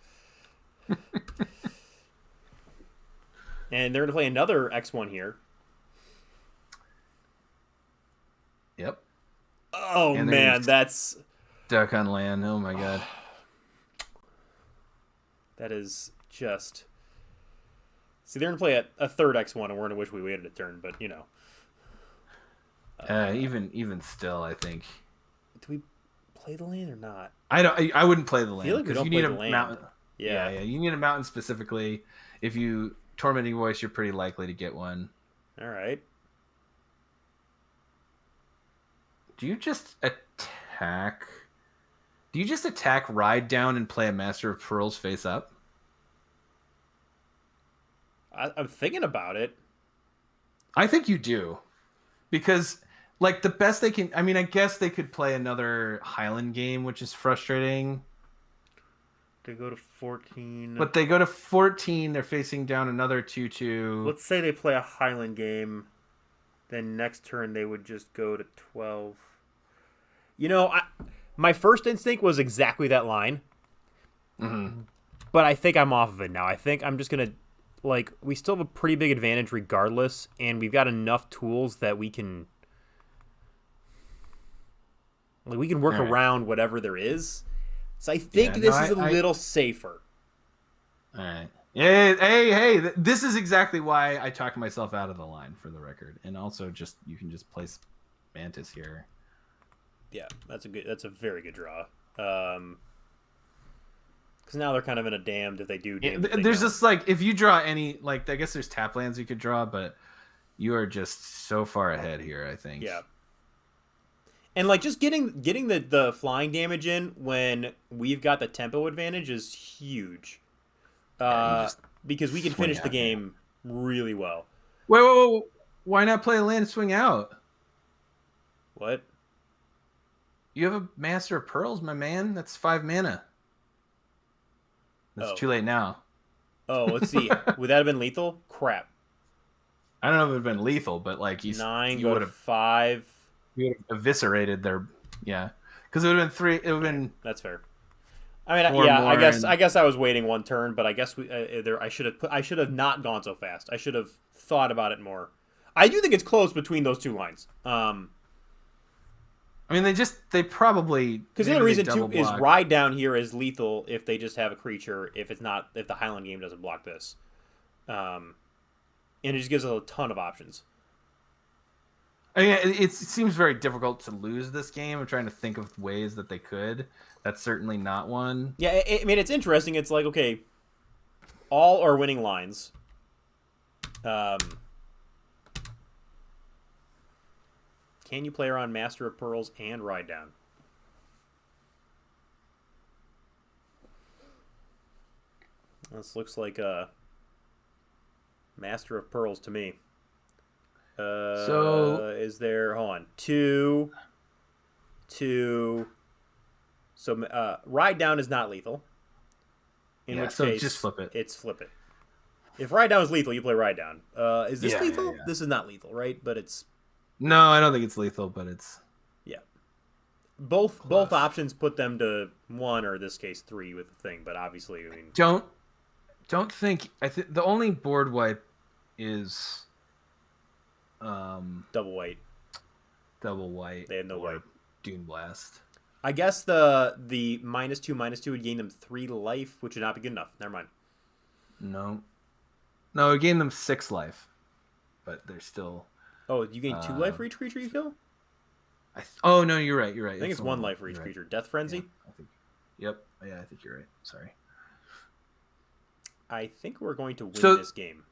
And they're going to play another X1 here. Yep. Oh, and man, that's... Duck on land. Oh, my God. That is just... See, they're going to play a third X1, and we're going to wish we waited a turn, but, you know. Even still, I think... Do we play the land or not? I wouldn't play the land. I feel like we don't you play need the a land. Mountain. Yeah. You need a mountain specifically. If you... Tormenting Voice, you're pretty likely to get one. All right. Do you just attack? Do you just attack, ride down, and play a Master of Pearls face up? I'm thinking about it. I think you do. Because, like, the best they can... I mean, I guess they could play another Highland game, which is frustrating. They go to 14. But they go to 14. They're facing down another 2/2. Let's say they play a Highland game. Then next turn they would just go to 12. You know, my first instinct was exactly that line. Mm-hmm. But I think I'm off of it now. I think I'm just going to... Like, we still have a pretty big advantage regardless. And we've got enough tools that we can... Like, we can work around whatever there is. So I think this is a little safer. All right. Hey, this is exactly why I talked myself out of the line, for the record. And also, you can just place Mantis here. Yeah, that's a very good draw. Because now they're kind of in a damned if they do. There's just like, if you draw any, like, I guess there's tap lands you could draw, but you are just so far ahead here, I think. Yeah. And like just getting the flying damage in when we've got the tempo advantage is huge. Because we can finish the game really well. Wait, why not play a land swing out? What? You have a Master of Pearls, my man. That's 5 mana. That's too late now. Oh, let's see. Would that have been lethal? Crap. I don't know if it would have been lethal, but like you would have 5. You would have eviscerated their because it would have been 3. It would have been. That's fair. I mean, yeah, I guess I was waiting one turn, but I guess I should have not gone so fast. I should have thought about it more. I do think it's close between those two lines. I mean, they probably, because the other reason too is Ride Down here is lethal if they just have a creature, if the Highland game doesn't block this, and it just gives us a ton of options. I mean, it seems very difficult to lose this game. I'm trying to think of ways that they could. That's certainly not one. Yeah, I mean, it's interesting. It's like, okay, all are winning lines. Can you play around Master of Pearls and Ride Down? This looks like a Master of Pearls to me. So is there? Hold on, 2. So Ride Down is not lethal. In which case, just flip it. It's flip it. If Ride Down is lethal, you play Ride Down. Is this lethal? Yeah. This is not lethal, right? But it's. No, I don't think it's lethal, but it's. Yeah. Both options put them to 1 or in this case 3 with the thing, but obviously, I mean. Don't think. I think the only board wipe is. Double white. They have no white. Dune Blast. I guess the -2/-2 would gain them 3 life, which would not be good enough. Never mind. No, it gained them 6 life, but they're still. Oh, you gain 2 life for each creature you kill? Oh no, you're right. I think it's 1 life for each creature. Death Frenzy. Yeah, I think. Yep. Yeah, I think you're right. Sorry. I think we're going to win this game.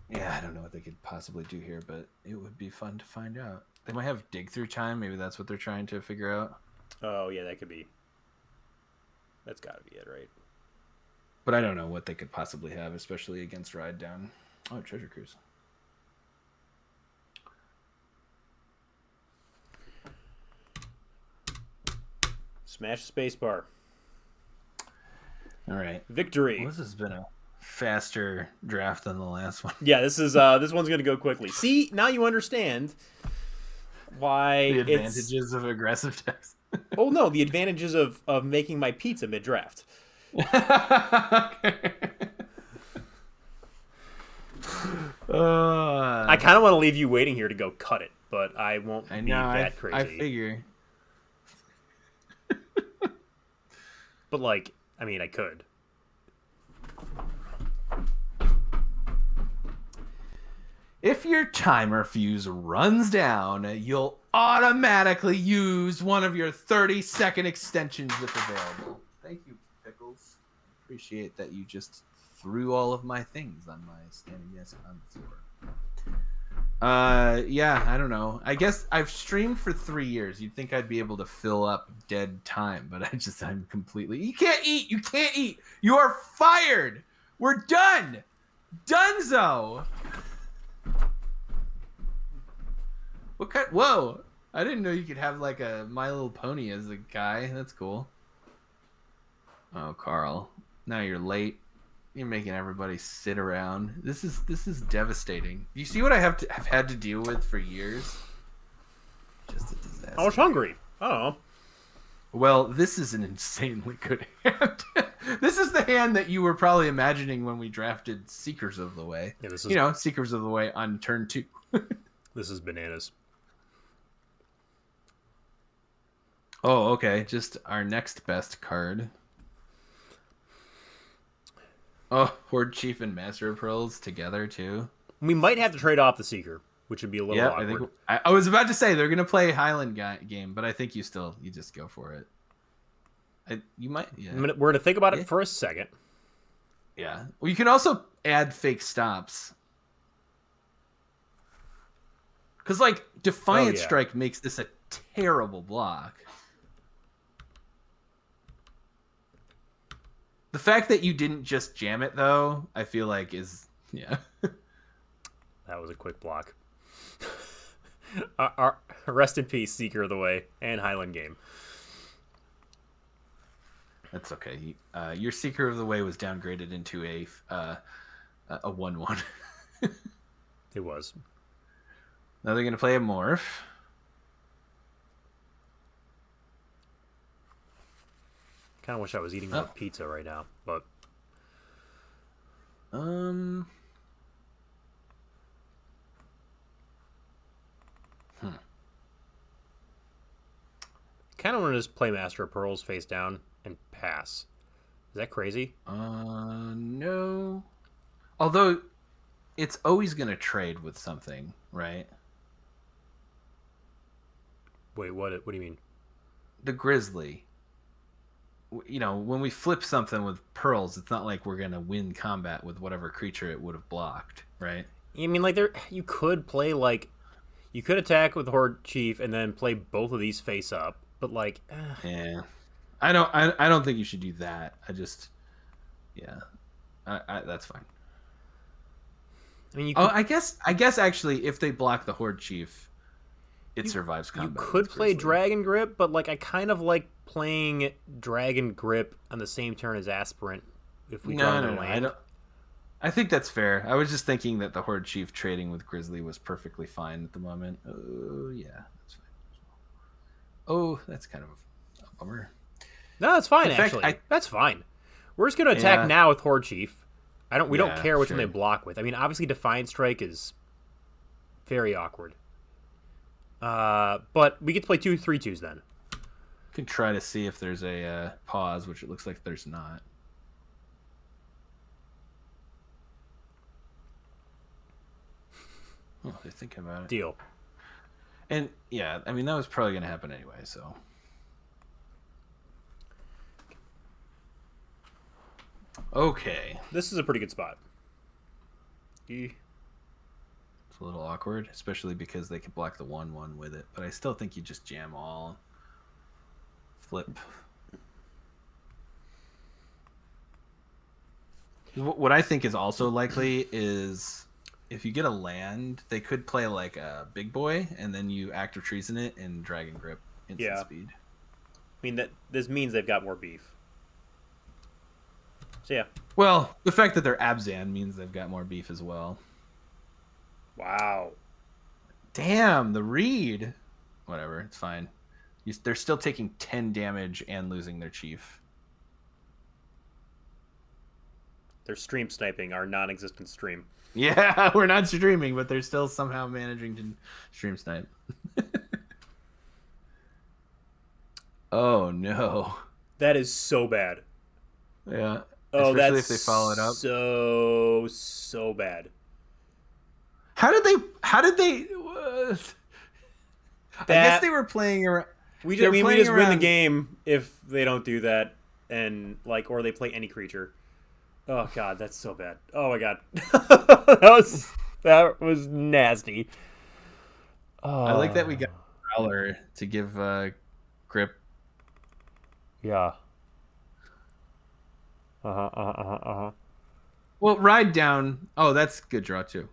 Yeah, I don't know what they could possibly do here, but it would be fun to find out. They might have dig through time. Maybe that's what they're trying to figure out. Oh, yeah, that could be. That's got to be it, right? But I don't know what they could possibly have, especially against Ride Down. Oh, Treasure Cruise. Smash spacebar. All right. Victory. Well, this has been a faster draft than the last one. Yeah, this one's going to go quickly. See, now you understand why the advantages of aggressive decks. Oh no, the advantages of making my pizza mid-draft. I kind of want to leave you waiting here to go cut it, but I won't be that crazy. I figure. But like, I mean, I could. If your timer fuse runs down, you'll automatically use one of your 30-second extensions if available. Thank you, Pickles. Appreciate that you just threw all of my things on my standing desk on the floor. Yeah, I don't know. I guess I've streamed for 3 years. You'd think I'd be able to fill up dead time, but I'm completely... You can't eat! You can't eat! You are fired! We're done! Dunzo! What kind? Whoa! I didn't know you could have like a My Little Pony as a guy. That's cool. Oh, Carl, now you're late. You're making everybody sit around. This is devastating. You see what I have had to deal with for years? Just a disaster. I was hungry. I don't know. Well, this is an insanely good hand. This is the hand that you were probably imagining when we drafted Seekers of the Way. Yeah, this is... Seekers of the Way on turn 2. This is bananas. Oh, okay. Just our next best card. Oh, Horde Chief and Master of Pearls together too. We might have to trade off the Seeker, which would be a little Yeah, awkward. I was about to say they're gonna play Highland game, but I think you just go for it. You might. Yeah. We're gonna think about it for a second. Yeah. Well, you can also add fake stops. Because like Defiant Strike makes this a terrible block. The fact that you didn't just jam it though, I feel like is That was a quick block. Our rest in peace, Seeker of the Way and Highland game. That's okay. Your Seeker of the Way was downgraded into a 1/1. It was. Now they're gonna play a morph. Kind of wish I was eating more pizza right now, but kind of want to just play Master of Pearls face down and pass. Is that crazy? No. Although it's always gonna trade with something, right? Wait, what do you mean? The Grizzly. When we flip something with pearls, it's not like we're gonna win combat with whatever creature it would have blocked, right? I mean, like you could play you could attack with Horde Chief and then play both of these face up, but yeah, I don't think you should do that. That's fine. I mean, I guess actually, if they block the Horde Chief, it survives combat. You could play Dragon Grip, but I kind of like playing Dragon Grip on the same turn as Aspirant if we draw the land. I think that's fair. I was just thinking that the Horde Chief trading with Grizzly was perfectly fine at the moment. Oh yeah, that's fine. Oh, that's kind of a bummer. No, that's fine. Actually, that's fine. We're just gonna attack now with Horde Chief. We don't care which one they block with. I mean, obviously, Defiant Strike is very awkward. But we get to play 2 3/2s then. Can try to see if there's a pause, which it looks like there's not. Oh, they're thinking about it. Deal. And yeah, I mean that was probably going to happen anyway. So. Okay. This is a pretty good spot. It's a little awkward, especially because they can block the 1/1 with it. But I still think you just jam all. Flip. What I think is also likely is if you get a land, they could play like a big boy, and then you active treason it and Dragon Grip instant speed. I mean this means they've got more beef. So yeah. Well, the fact that they're Abzan means they've got more beef as well. Wow. Damn, the read. Whatever, it's fine. They're still taking 10 damage and losing their chief. They're stream sniping our non-existent stream. Yeah, we're not streaming, but they're still somehow managing to stream snipe. Oh, no. That is so bad. Yeah. Oh, especially that's if they follow it up. So bad. How did they I guess they were playing around. We just win the game if they don't do that, and or they play any creature. Oh god, that's so bad. Oh my god, that was nasty. Oh. I like that we got Prowler to give grip. Yeah. Well, ride down. Oh, that's good draw too.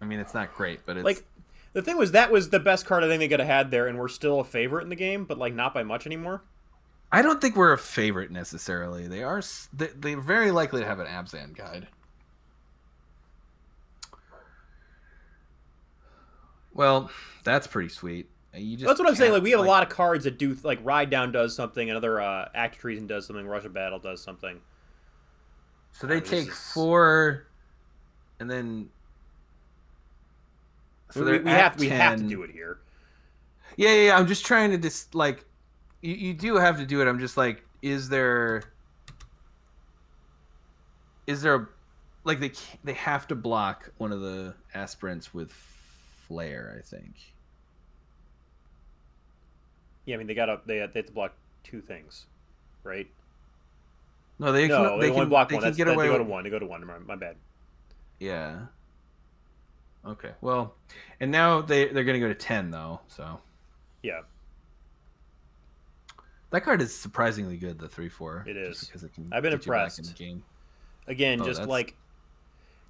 I mean, it's not great, but it's the thing was that was the best card I think they could have had there, and we're still a favorite in the game, but not by much anymore. I don't think we're a favorite necessarily. They're very likely to have an Abzan guide. Well, that's pretty sweet. That's what I'm saying. We have a lot of cards that do Ride Down does something, another Act of Treason does something, Rush of Battle does something. So they take 4, and then. So we have to do it here. Yeah. I'm just trying to you do have to do it. I'm just like, is there like they have to block one of the aspirants with flare, I think. Yeah, I mean they have to block 2 things, right? No, they can only block one. Get away. They go to 1. They go to 1. My bad. Yeah. Okay. Well, and now they're going to go to 10 though. So. Yeah. That card is surprisingly good. The 3/4. It is. Because it can. I've been impressed. In the game. Again, like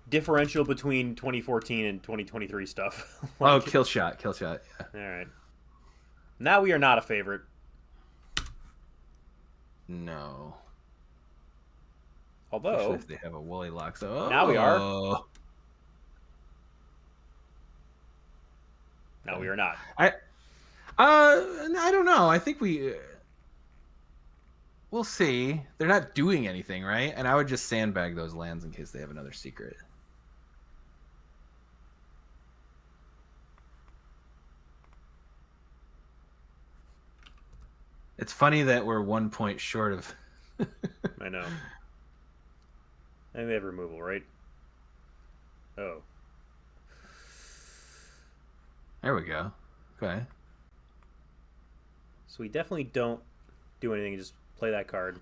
differential between 2014 and 2023 stuff. Like, kill shot. Yeah. All right. Now we are not a favorite. No. Although, especially if they have a Woolly Lock. So now we are. No, we are not. I don't know. I think we'll see. They're not doing anything, right? And I would just sandbag those lands in case they have another secret. It's funny that we're 1 point short of. I know. I think they have removal, right? Oh. There we go. Okay. So we definitely don't do anything. Just play that card.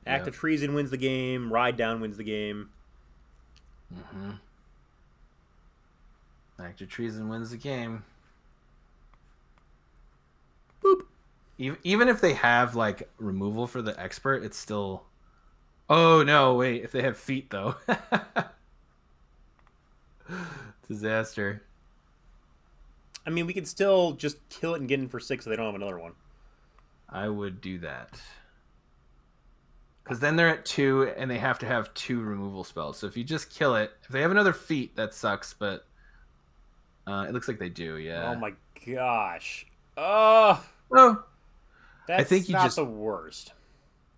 Act of Treason wins the game. Ride Down wins the game. Mm-hmm. Act of Treason wins the game. Boop. Even if they have like removal for the expert, it's still. Oh no! Wait, if they have feet though. Disaster. I mean, we could still just kill it and get in for 6 so they don't have another one. I would do that. Because then they're at 2 and they have to have 2 removal spells. So if you just kill it, if they have another feat, that sucks, but it looks like they do, yeah. Oh my gosh. Oh. That's I think not the worst.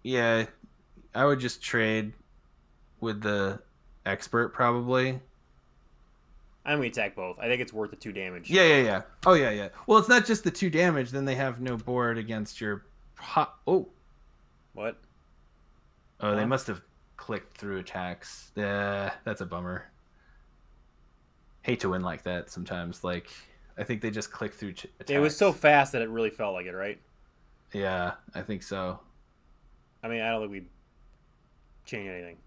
Yeah, I would just trade with the expert probably. I'm going to attack both. I think it's worth the 2 damage. Yeah. Oh, yeah. Well, it's not just the 2 damage. Then they have no board against your... Oh. What? Oh, they must have clicked through attacks. That's a bummer. Hate to win like that sometimes. Like, I think they just click through attacks. It was so fast that it really felt like it, right? Yeah, I think so. I mean, I don't think we'd change anything.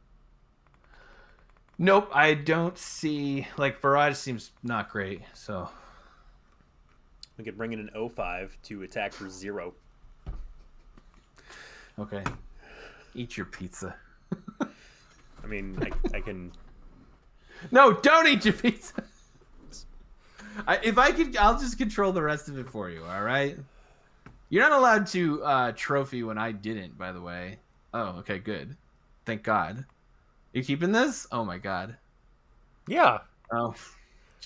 Nope, I don't see... Like, Barrage seems not great, so... We could bring in an 0-5 to attack for 0. Okay. Eat your pizza. I mean, I can... No, don't eat your pizza! If I could, I'll just control the rest of it for you, alright? You're not allowed to trophy when I didn't, by the way. Oh, okay, good. Thank God. You keeping this? Oh my God. Yeah. Oh.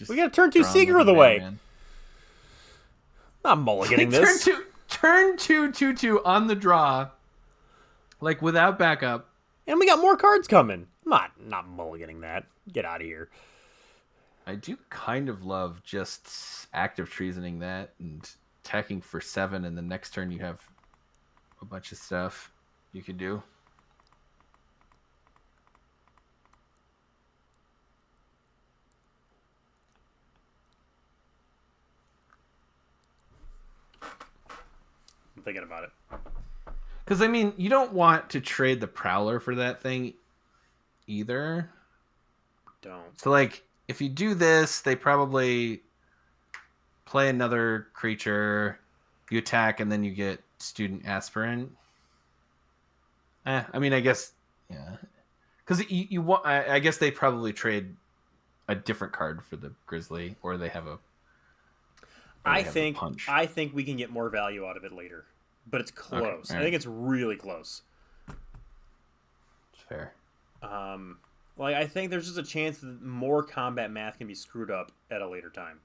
We got to turn 2 Seeker of the way. Man. Not mulliganing this. Turn 2/2/2 on the draw. Like without backup. And we got more cards coming. I'm not mulliganing that. Get out of here. I do kind of love just active treasoning that and attacking for 7, and the next turn you have a bunch of stuff you can do. I'm thinking about it. Because, I mean, you don't want to trade the Prowler for that thing either. Don't. So, like, if you do this, they probably play another creature, you attack, and then you get Student Aspirant. I mean, I guess, yeah. Because you want, I guess they probably trade a different card for the Grizzly, or they have a. I think we can get more value out of it later, but it's close. Okay, I think it's really close. It's fair. Like I think there's just a chance that more combat math can be screwed up at a later time.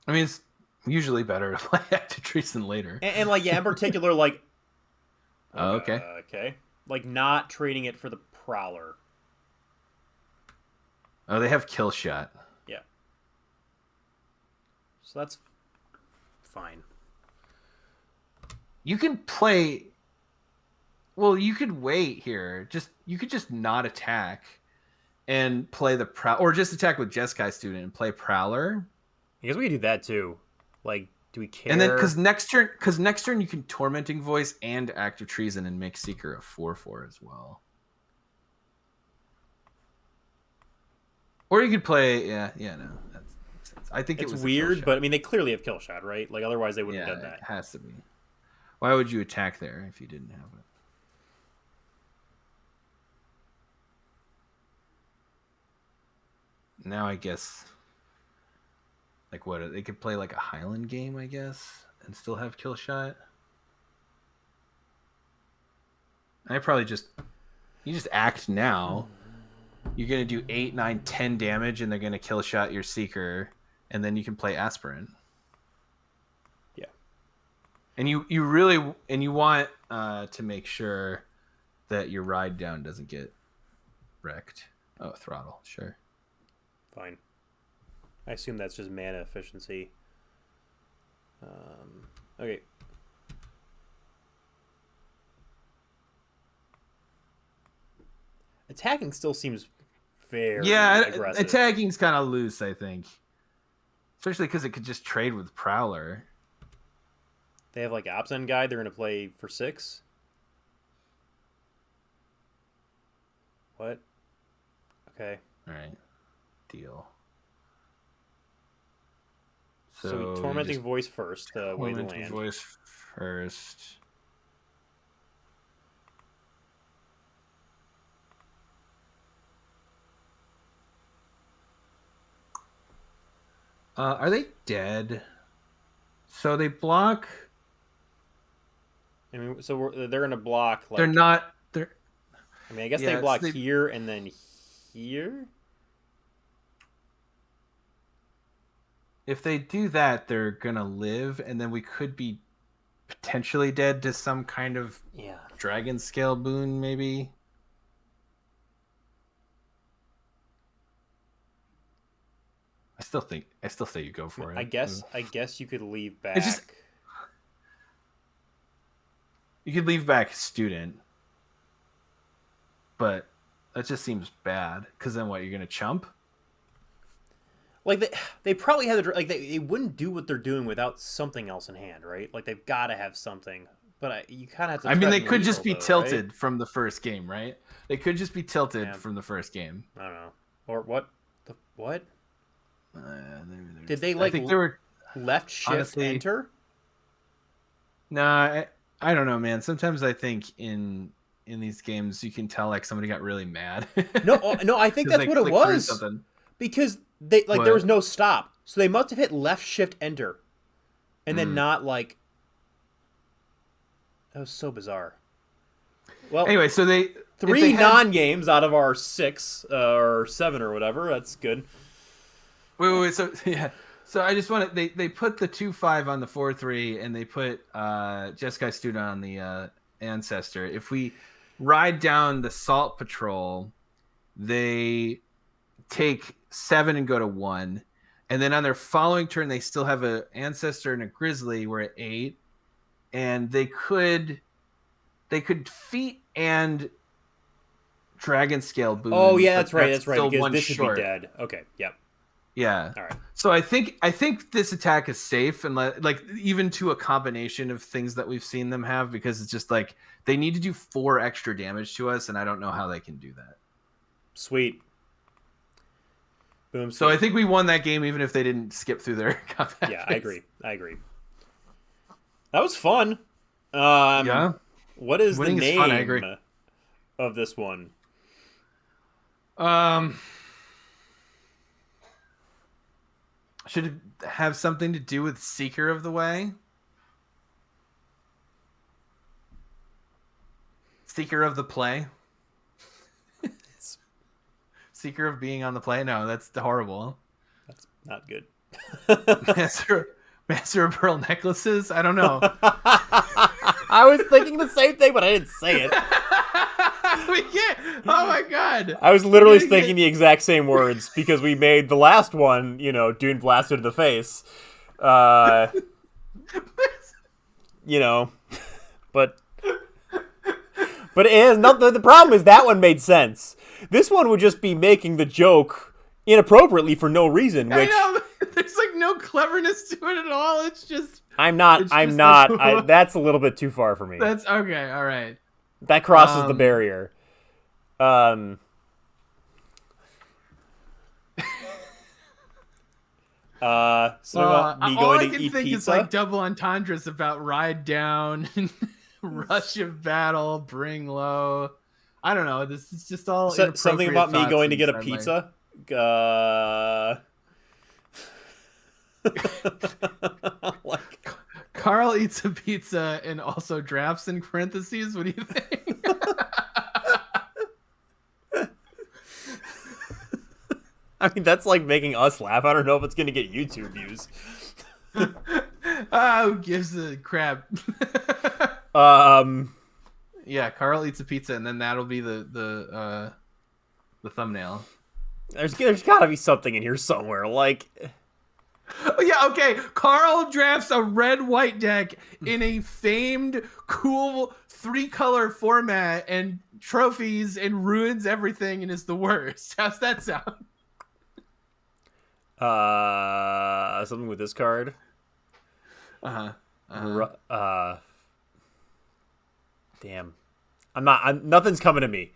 I mean, it's usually better to play active treason later. And like, yeah, in particular, like. Okay. Okay. Like not trading it for the Prowler. Oh, they have Kill Shot. Yeah. So that's fine. You can play. Well, you could wait here. You could just not attack and play the or just attack with Jeskai Student and play Prowler. I guess we could do that too. Like, do we care? And then because next turn you can Tormenting Voice and Act of Treason and make Seeker a 4/4 as well. Or you could play, no, that makes sense. I think it's weird, but I mean they clearly have kill shot, right? Like otherwise they wouldn't have done that. It has to be. Why would you attack there if you didn't have it? Now I guess, like what they could play like a Highland game, I guess, and still have kill shot. I probably you just act now. You're gonna do 8, 9, 10 damage, and they're gonna kill shot your Seeker, and then you can play Aspirant. Yeah, and you really want to make sure that your Ride Down doesn't get wrecked. Oh, Throttle, sure. Fine. I assume that's just mana efficiency. Okay. Attacking still seems very aggressive. Attacking's kind of loose, I think. Especially because it could just trade with Prowler. They have like Opson Guide they're going to play for 6. What? Okay. All right. Deal. So we Tormenting Voice first, way the land. Voice first. Are they dead? So they block. I mean, so they're going to block. Like, they're not. They're. I mean, I guess they block here and then here. If they do that, they're gonna live, and then we could be potentially dead to some kind of dragon scale boon, maybe. I still say you go for it. I guess you could leave back. You could leave back Student, but that just seems bad. Because then what? You're gonna chump. Like they probably have they wouldn't do what they're doing without something else in hand, right? Like they've got to have something. But you kind of have to. I mean, they could just be tilted from the first game, right? They could just be tilted from the first game. I don't know. Or what? What? Did they like? I think they were left shift honestly, enter. Nah, I don't know, man. Sometimes I think in these games you can tell like somebody got really mad. no, I think that's what it was. Because there was no stop, so they must have hit left shift enter, and then not like. That was so bizarre. Well, anyway, so three non-games out of our 6 or 7 or whatever. That's good. Wait. So I just want to. They put the 2/5 on the 4/3, and they put Jeskai Student on the Ancestor. If we ride down the Salt Patrol, they take 7 and go to 1, and then on their following turn they still have an Ancestor and a Grizzly. We're at 8, and they could feat and Dragon Scale boon. Oh yeah, that's right. Because this should be dead. Okay, yep. Yeah. All right. So I think this attack is safe, and like even to a combination of things that we've seen them have, because it's just like they need to do 4 extra damage to us, and I don't know how they can do that. Sweet. Boom. So I think we won that game, even if they didn't skip through their combat phase. I agree. That was fun. Yeah. What is winning the name fun, I agree. Of this one? Should it have something to do with Seeker of the Way? Seeker of the Play? Seeker of being on the play? No, that's horrible. That's not good. Master of Pearl Necklaces? I don't know. I was thinking the same thing, but I didn't say it. Oh my god. I was literally thinking the exact same words because we made the last one, Dune blasted to the face. But it has nothing. The problem is that one made sense. This one would just be making the joke inappropriately for no reason. Which I know. There's like no cleverness to it at all. It's just. I'm not. That's a little bit too far for me. That's okay. All right. That crosses the barrier. All I can think is like double entendres about ride down, rush of battle, bring low. I don't know. This is just all something about me going to get a pizza. Carl eats a pizza and also drafts in parentheses. What do you think? I mean, that's like making us laugh. I don't know if it's going to get YouTube views. Who gives a crap? Yeah, Carl eats a pizza, and then that'll be the thumbnail. There's got to be something in here somewhere. Like, oh yeah, okay. Carl drafts a red-white deck in a famed, cool 3-color format and trophies and ruins everything and is the worst. How's that sound? Something with this card. Damn. Nothing's coming to me.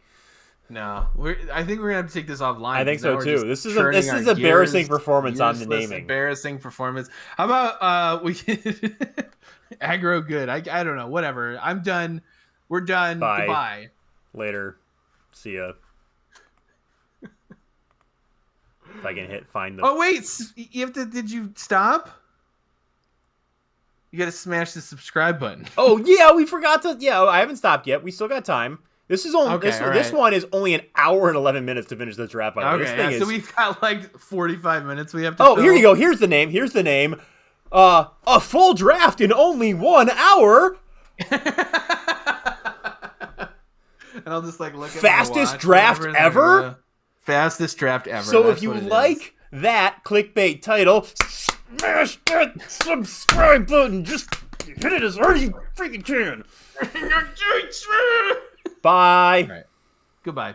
No, I think we're gonna have to take this offline. I think so too. This is embarrassing performance on the naming. Embarrassing performance. How about we aggro good? I don't know. Whatever. I'm done. We're done. Bye. Goodbye. Later. See ya. If I can find the. Oh wait, you have to. Did you stop? You got to smash the subscribe button. Oh yeah, we forgot to. Yeah, I haven't stopped yet. We still got time. This is only this one is only an hour and 11 minutes to finish this draft. By the way, okay, so we've got like 45 minutes. We have to. Oh, here you go. Here's the name. A full draft in only 1 hour. And I'll just like look at fastest draft ever. Fastest draft ever. So if you like that clickbait title, smash that subscribe button. Just hit it as hard as you freaking can. Bye. All right. Goodbye.